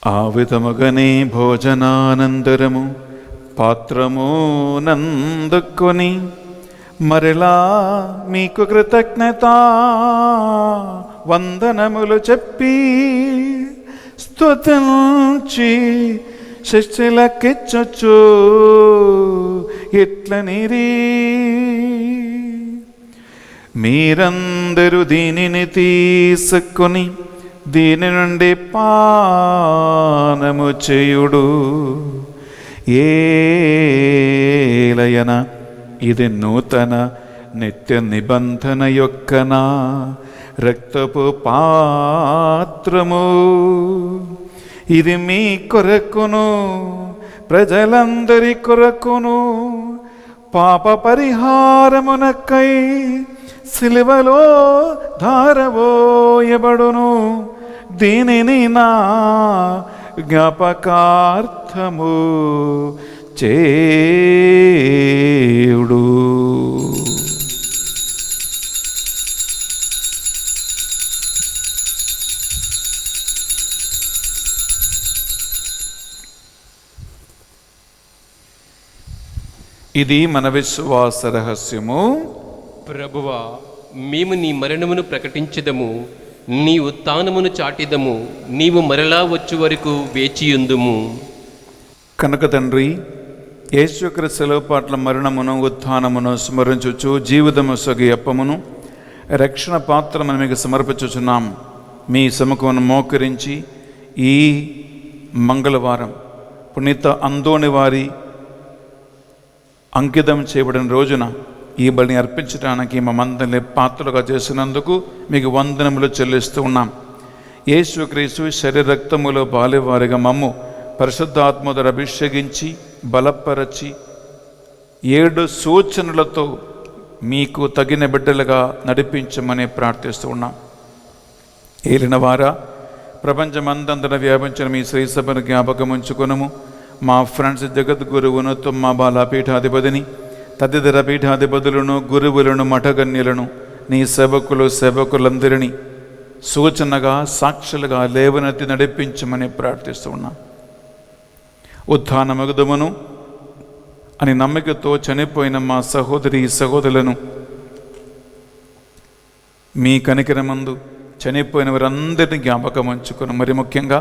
ఆ విధముగానే భోజనానంతరము పాత్రము నందుకొని మరలా మీకు కృతజ్ఞత వందనములు చెప్పి స్తుతించి శిష్యులకిచ్చుచు ఇట్లనిరి, మీరందరూ దీనిని తీసుకొని దీని నుండి పానము చేయుడు. ఏలయన ఇది నూతన నిత్య నిబంధన యొక్క నా రక్తపు పాత్రము. ఇది మీ కొరకును ప్రజలందరి కొరకును పాప పరిహారమునకై సిలువలో ధారవోయబడును. దీనిని నా జ్ఞాపకార్థము చేయుడు. ఇది మన విశ్వాస రహస్యము. ప్రభువా, మేము నీ మరణమును ప్రకటించదము, నీ ఉత్థానమును చాటిదము, నీవు మరలా వచ్చు వరకు వేచియుందుము. కనుక తండ్రి, యేసుక్రీస్తు పాట్ల మరణమును ఉత్థానమును స్మరించుచు జీవితము సొగి అప్పమును రక్షణ పాత్రమును మీకు సమర్పించుచున్నాం. మీ సముఖమును మోకరించి ఈ మంగళవారం పునీత అందోని వారి అంకితం చేయబడిన రోజున ఈ బలిని అర్పించడానికి మమ్మందరినీ పాత్రలుగా చేసినందుకు మీకు వందనములు చెల్లిస్తూ ఉన్నాం. యేసుక్రీస్తు శరీర రక్తములో బాలివారిగా మమ్ము పరిశుద్ధాత్మతో అభిషేకించి బలపరచి 7 సూచనలతో మీకు తగిన బిడ్డలుగా నడిపించమని ప్రార్థిస్తూ ఉన్నాం. ఏలిన వారా, ప్రపంచమందంతట వ్యాపించిన మీ శ్రీ సభను జ్ఞాపకం ఉంచుకొనుము. మా ఫ్రెండ్స్ జగద్గురువును తుమ్మ బాల పీఠాధిపతిని తదితర పీఠాధిపతులను గురువులను మఠగన్యులను నీ సేవకులందరినీ సూచనగా సాక్షులుగా లేవనెత్తి నడిపించమని ప్రార్థిస్తూ ఉన్నాం. ఉత్థానమగుదమును అని నమ్మికతో చనిపోయిన మా సహోదరులను మీ కనికరమందు చనిపోయిన వారందరినీ జ్ఞాపకం ఉంచుకుని, మరి ముఖ్యంగా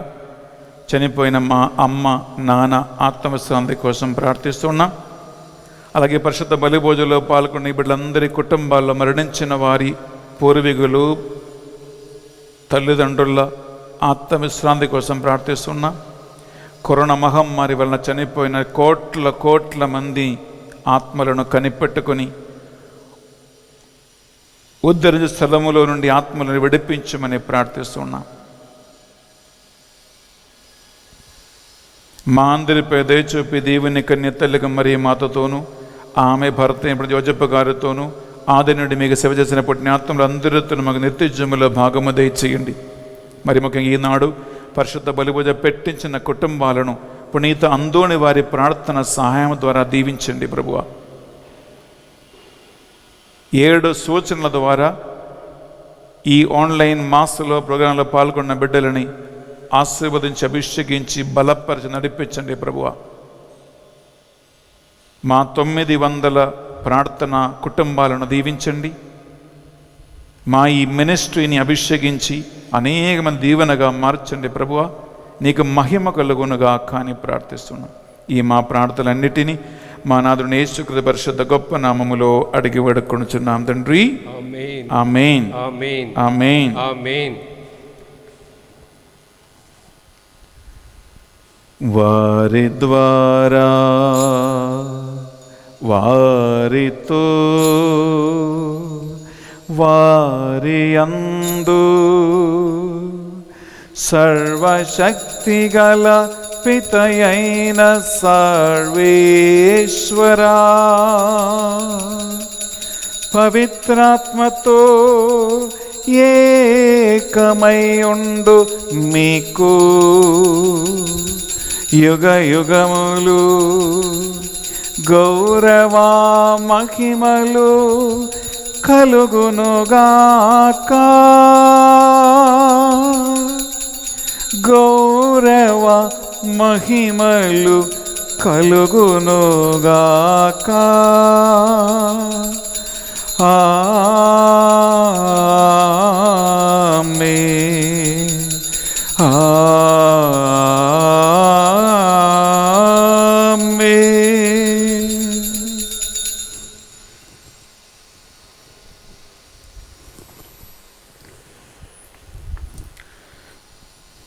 చనిపోయిన మా అమ్మ నాన్న ఆత్మవిశ్రాంతి కోసం ప్రార్థిస్తున్నాం. అలాగే పరిశుద్ధ బలిభోజనంలో పాల్గొన్న బిడ్డలందరి కుటుంబాల్లో మరణించిన వారి పూర్వీకులు తల్లిదండ్రుల ఆత్మవిశ్రాంతి కోసం ప్రార్థిస్తున్నాం. కరోనా మహమ్మారి వలన చనిపోయిన కోట్ల మంది ఆత్మలను కనిపెట్టుకొని ఉద్ధరించే స్థలములో నుండి ఆత్మలను విడిపించమని ప్రార్థిస్తున్నాం. మా అందరిపై దయచూపి దేవుని కన్య తల్లిగా మరి మాతతోనూ ఆమె భర్త ఇప్పుడు యోజప్ప గారితోనూ ఆది నుండి మీకు సేవ చేసిన పుణ్యాత్మలు అందరితో మాకు నిత్యజములో భాగము దయచేయండి. మరి ముఖ్యంగా ఈనాడు పరిశుద్ధ బలిభోజ పెట్టించిన కుటుంబాలను పునీత అందోని వారి ప్రార్థన సహాయం ద్వారా దీవించండి ప్రభువా. 7 సూచనల ద్వారా ఈ ఆన్లైన్ మాస్లో ప్రోగ్రాంలో పాల్గొన్న బిడ్డలని ఆశీర్వదించి అభిషేకించి బలపరిచి నడిపించండి ప్రభువా. మా 900 ప్రార్థన కుటుంబాలను దీవించండి. మా ఈ మినిస్ట్రీని అభిషేకించి అనేక మంది దీవెనగా మార్చండి ప్రభువా. నీకు మహిమ కలుగునుగా కానీ ప్రార్థిస్తున్నాం. ఈ మా ప్రార్థనలన్నిటినీ మా నాథుని యేసుక్రీస్తు పరిశుద్ధ గొప్ప నామములో అడిగి వేడుకొనుచున్నాం తండ్రి. ఆమేన్. ఆమేన్. ఆమేన్. ఆమేన్. ఆమేన్. వారి ద్వారా వారితో వారి యందు సర్వశక్తిగల పితయైన సర్వేశ్వరా పవిత్రాత్మతో ఏకమై ఉండు మీకు యుగ యుగములు గౌరవ మహిమలు కలుగునుగాక. గౌరవ మహిమలు కలుగునుగాక. ఆమేన్.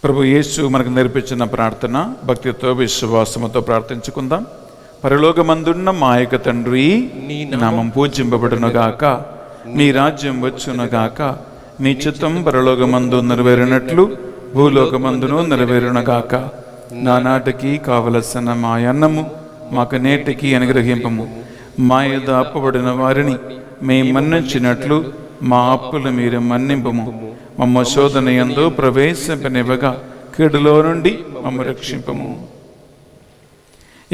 ప్రభు యేసు మనకు నేర్పించిన ప్రార్థన భక్తితో విశ్వాసముతో ప్రార్థించుకుందాం. పరలోకమందున్న మా యొక్క తండ్రి, నీ నామం పూజింపబడునుగాక, నీ రాజ్యం వచ్చునుగాక, నీ చిత్తం పరలోకమందు నెరవేరినట్లు భూలోకమందును నెరవేరునుగాక. నానాటికి కావలసిన మా అన్నము మాకు నేటికి అనుగ్రహింపము. మా యొద్ద అప్పబడిన వారిని మేము మన్నించినట్లు మా అప్పులు మీరు మన్నింపము. మమ్మ శోధన యందు ప్రవేశింపనివ్వగా కీడులో నుండి మమ్మ రక్షింపము.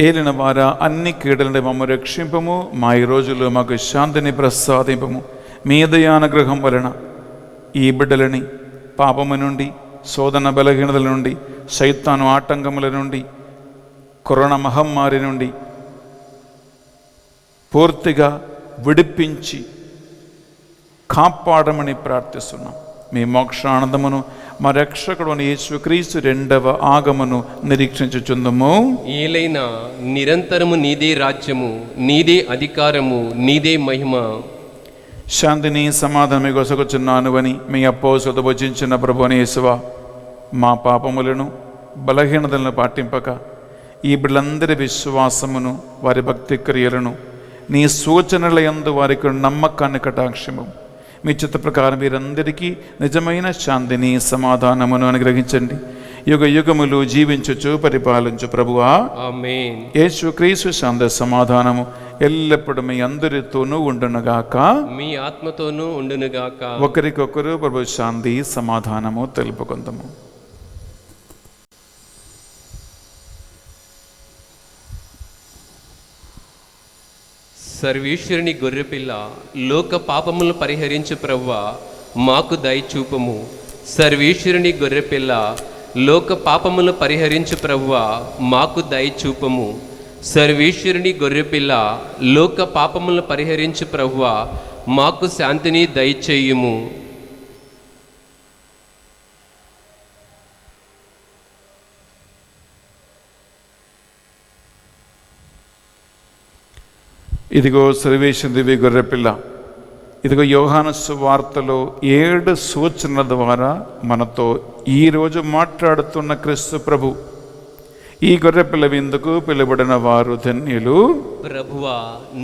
ఏలిన వారా అన్ని కీడుల నుండి మమ్మ రక్షింపము. మా ఈ రోజుల్లో మాకు శాంతిని ప్రసాదింపము. మీ దయానుగ్రహం వలన ఈ బిడ్డలని పాపము నుండి, శోధన బలహీనతల నుండి, సైతాను ఆటంకముల నుండి, కరోనా మహమ్మారి నుండి పూర్తిగా విడిపించి కాపాడమని ప్రార్థిస్తున్నాం. మీ మోక్షానందమును మా రక్షకుడు యేసుక్రీస్తు రెండవ ఆగమను నిరీక్షించుచుందము. ఏలైనా నిరంతరము నీదే రాజ్యము, నీదే అధికారము, నీదే మహిమ. శాంతిని సమాధానమే గొసగుచున్నాను అని మీ అపోసలతో వచించిన ప్రభువైన యేసువా, మా పాపములను బలహీనతలను పాటింపక ఈ బిడ్డలందరి విశ్వాసమును, వారి భక్తి క్రియలను, నీ సూచనల యందు వారికి నమ్మకాన్ని కటాక్షము. మీ చిత్త ప్రకారం వీరందరికీ నిజమైన శాంతిని సమాధానమును అనుగ్రహించండి. యుగ యుగములు జీవించుచు పరిపాలించు ప్రభువా, ఆమేన్. యేసుక్రీస్తు శాంతి సమాధానము ఎల్లప్పుడూ మీ అందరితోనూ ఉండునుగాక, మీ ఆత్మతోనూ ఉండునుగాక. ఒకరికొకరు ప్రభు శాంతి సమాధానము తెలుపుకుందాము. సర్వేశ్వరుని గొర్రెపిల్ల, లోక పాపములను పరిహరించు ప్రభువా, మాకు దయ చూపము. సర్వేశ్వరుని గొర్రెపిల్ల, లోక పాపములను పరిహరించు ప్రభువా, మాకు దయ చూపము. సర్వేశ్వరుని గొర్రెపిల్ల, లోక పాపములను పరిహరించు ప్రభువా, మాకు శాంతిని దయచేయుము. ఇదిగో సర్వేశ్వరుని దివ్య గొర్రెపిల్ల, ఇదిగో యోహాను సువార్తలో 7 సూచనల ద్వారా మనతో ఈరోజు మాట్లాడుతున్న క్రీస్తు ప్రభు. ఈ గొర్రెపిల్ల విందుకు పిలువబడిన వారు ధన్యులు. ప్రభువా,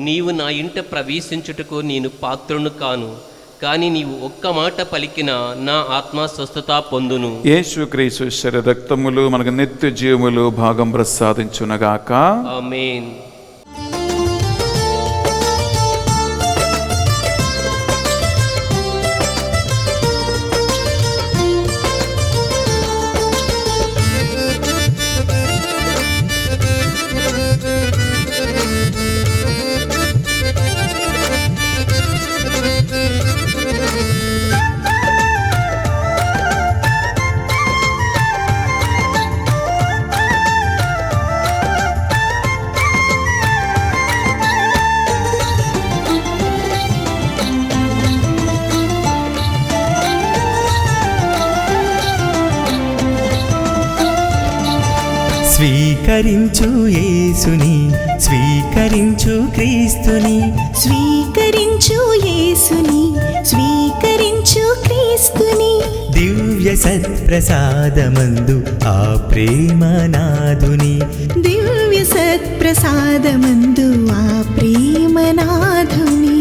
నీవు నా ఇంట ప్రవేశించుటకు నేను పాత్రును కాను, కానీ నీవు ఒక్క మాట పలికిన నా ఆత్మ స్వస్థత పొందును. యేసుక్రీస్తు శరీర రక్తములు మనకు నిత్య జీవములు భాగం ప్రసాదించునగాక, ఆమేన్. స్వీకరించు యేసుని, స్వీకరించు క్రీస్తుని, స్వీకరించు యేసుని, స్వీకరించు క్రీస్తుని. దివ్య సత్ప్రసాదమందు ఆ ప్రేమనాథుని, దివ్య సత్ప్రసాదమందు ఆ ప్రేమనాథుని.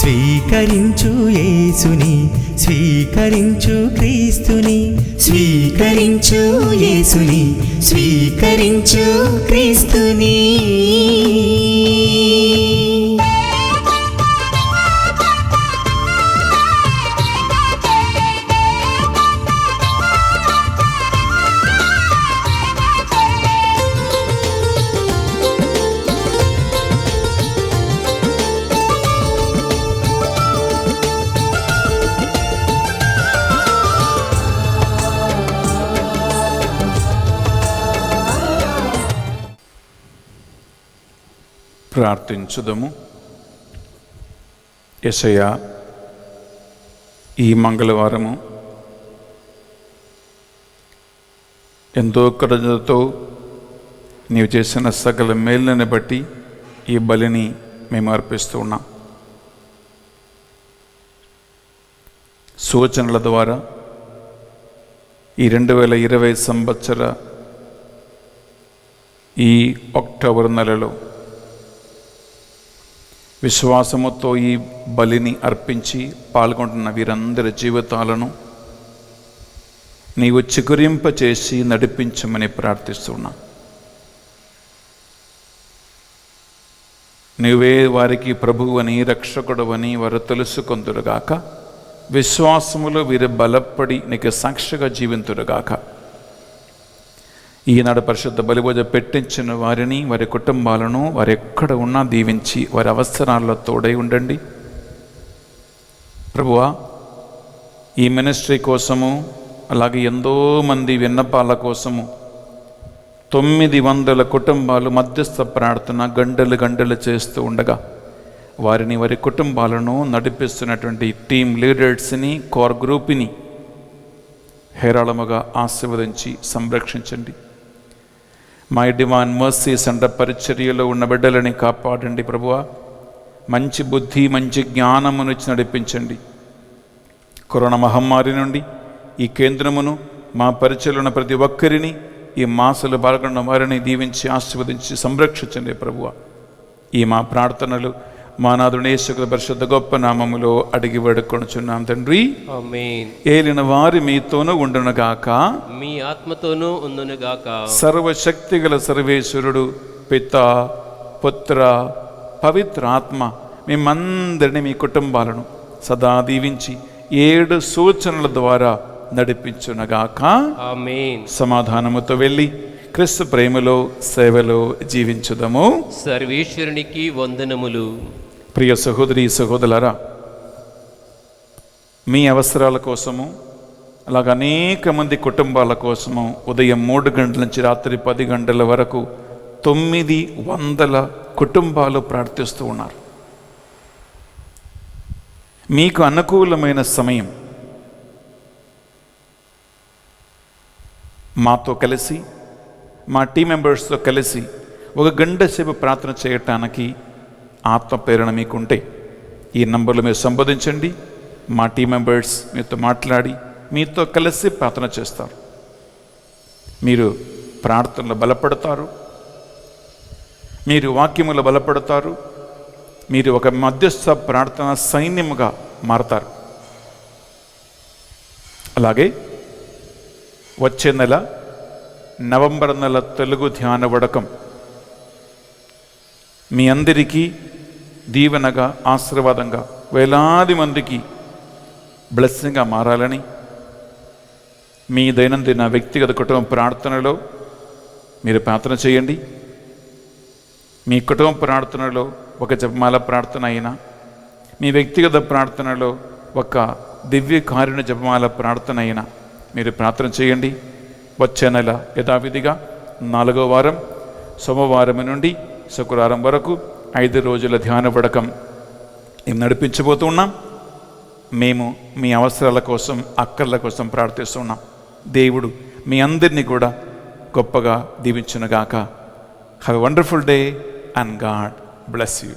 స్వీకరించు యేసుని, స్వీకరించు క్రీస్తుని, స్వీకరించు యేసుని, స్వీకరించు క్రీస్తుని. ప్రార్థించుదము. యేసయ్యా, ఈ మంగళవారము ఎంతో కృతజ్ఞతతో నీవు చేసిన సకల మేలుని బట్టి ఈ బలిని మేము అర్పిస్తూ ఉన్నాం. సూచనల ద్వారా ఈ 2020 సంవత్సర ఈ అక్టోబర్ నెలలో విశ్వాసముతో ఈ బలిని అర్పించి పాల్గొంటున్న వీరందరి జీవితాలను నీవు చిగురింపచేసి నడిపించమని ప్రార్థిస్తున్నా. నీవే వారికి ప్రభువని రక్షకుడవని వారు తెలుసుకొందురుగాక. విశ్వాసములో వీరు బలపడి నీకు సాక్షిగా జీవింతురుగాక. ఈనాడు పరిశుద్ధ బలిభోజ పెట్టించిన వారిని, వారి కుటుంబాలను వారు ఎక్కడ ఉన్నా దీవించి వారి అవసరాల్లో తోడై ఉండండి. ప్రభువా, ఈ మినిస్ట్రీ కోసము అలాగే ఎంతోమంది విన్నపాల కోసము 900 కుటుంబాలు మధ్యస్థ ప్రార్థన గంటలు చేస్తూ ఉండగా వారిని, వారి కుటుంబాలను నడిపిస్తున్నటువంటి టీమ్ లీడర్స్ని, కోర్ గ్రూప్ని హేరాళముగా ఆశీర్వదించి సంరక్షించండి. మై డివైన్ మర్సీస్ సెంటర్ పరిచర్యలో ఉన్న బిడ్డలని కాపాడండి ప్రభువా. మంచి బుద్ధి, మంచి జ్ఞానమునిచ్చి నడిపించండి. కరోనా మహమ్మారి నుండి ఈ కేంద్రమును, మా పరిచయలో ఉన్న ప్రతి ఒక్కరిని, ఈ మాసలు పాల్గొన్న వారిని దీవించి ఆశీర్వదించి సంరక్షించండి ప్రభువా. ఈ మా ప్రార్థనలు మా నాథుని యేసు పరిశుద్ధ గొప్ప నామములో అడిగి వేడుకొనుచున్నాం తండ్రి, ఆమేన్. ఏలిన వారి మీతోనూ ఉండునుగాక, మీ ఆత్మతోనూ ఉండునుగాక. సర్వశక్తిగల సర్వేశ్వరుడు పిత, పుత్ర, పవిత్ర ఆత్మ మేమందరినీ, మీ కుటుంబాలను సదా దీవించి 7 సూచనల ద్వారా నడిపించునగాక. ఆమేన్. సమాధానముతో వెళ్ళి క్రీస్తు ప్రేమలో, సేవలో జీవించుదము. సర్వేశ్వరునికి వందనములు. ప్రియ సహోదరి సహోదరులారా, మీ అవసరాల కోసము అలాగే అనేక మంది కుటుంబాల కోసము ఉదయం 3 గంటల నుంచి రాత్రి 10 గంటల వరకు 900 కుటుంబాలు ప్రార్థిస్తూ ఉన్నారు. మీకు అనుకూలమైన సమయం మాతో కలిసి, మా టీం మెంబర్స్తో కలిసి 1 గంట సేపు ప్రార్థన చేయటానికి ఆత్మ ప్రేరణ మీకుంటే ఈ నంబర్లో మీరు సంబోధించండి. మా టీం మెంబర్స్ మీతో మాట్లాడి మీతో కలిసి ప్రార్థన చేస్తారు. మీరు ప్రార్థనలో బలపడతారు, మీరు వాక్యములో బలపడతారు, మీరు ఒక మధ్యస్థ ప్రార్థన సైన్యముగా మారతారు. అలాగే వచ్చే నెల నవంబర్ నెల తెలుగు ధ్యాన వడకం మీ అందరికీ దీవెనగా, ఆశీర్వాదంగా, వేలాది మందికి బ్లెస్సింగ్గా మారాలని మీ దైనందిన వ్యక్తిగత కుటుంబ ప్రార్థనలో మీరు ప్రార్థన చేయండి. మీ కుటుంబ ప్రార్థనలో ఒక జపమాల ప్రార్థన అయినా, మీ వ్యక్తిగత ప్రార్థనలో ఒక దివ్య కారుణ్య జపమాల ప్రార్థన అయినా మీరు ప్రార్థన చేయండి. వచ్చే నెల యథావిధిగా 4వ వారం సోమవారం నుండి శుక్రవారం వరకు 5 రోజుల ధ్యాన పడకం మేము నడిపించబోతున్నాం. మేము మీ అవసరాల కోసం, అక్కర్ల కోసం ప్రార్థిస్తున్నాం. దేవుడు మీ అందరినీ కూడా గొప్పగా దీవించునుగాక. Have a wonderful day and God bless you.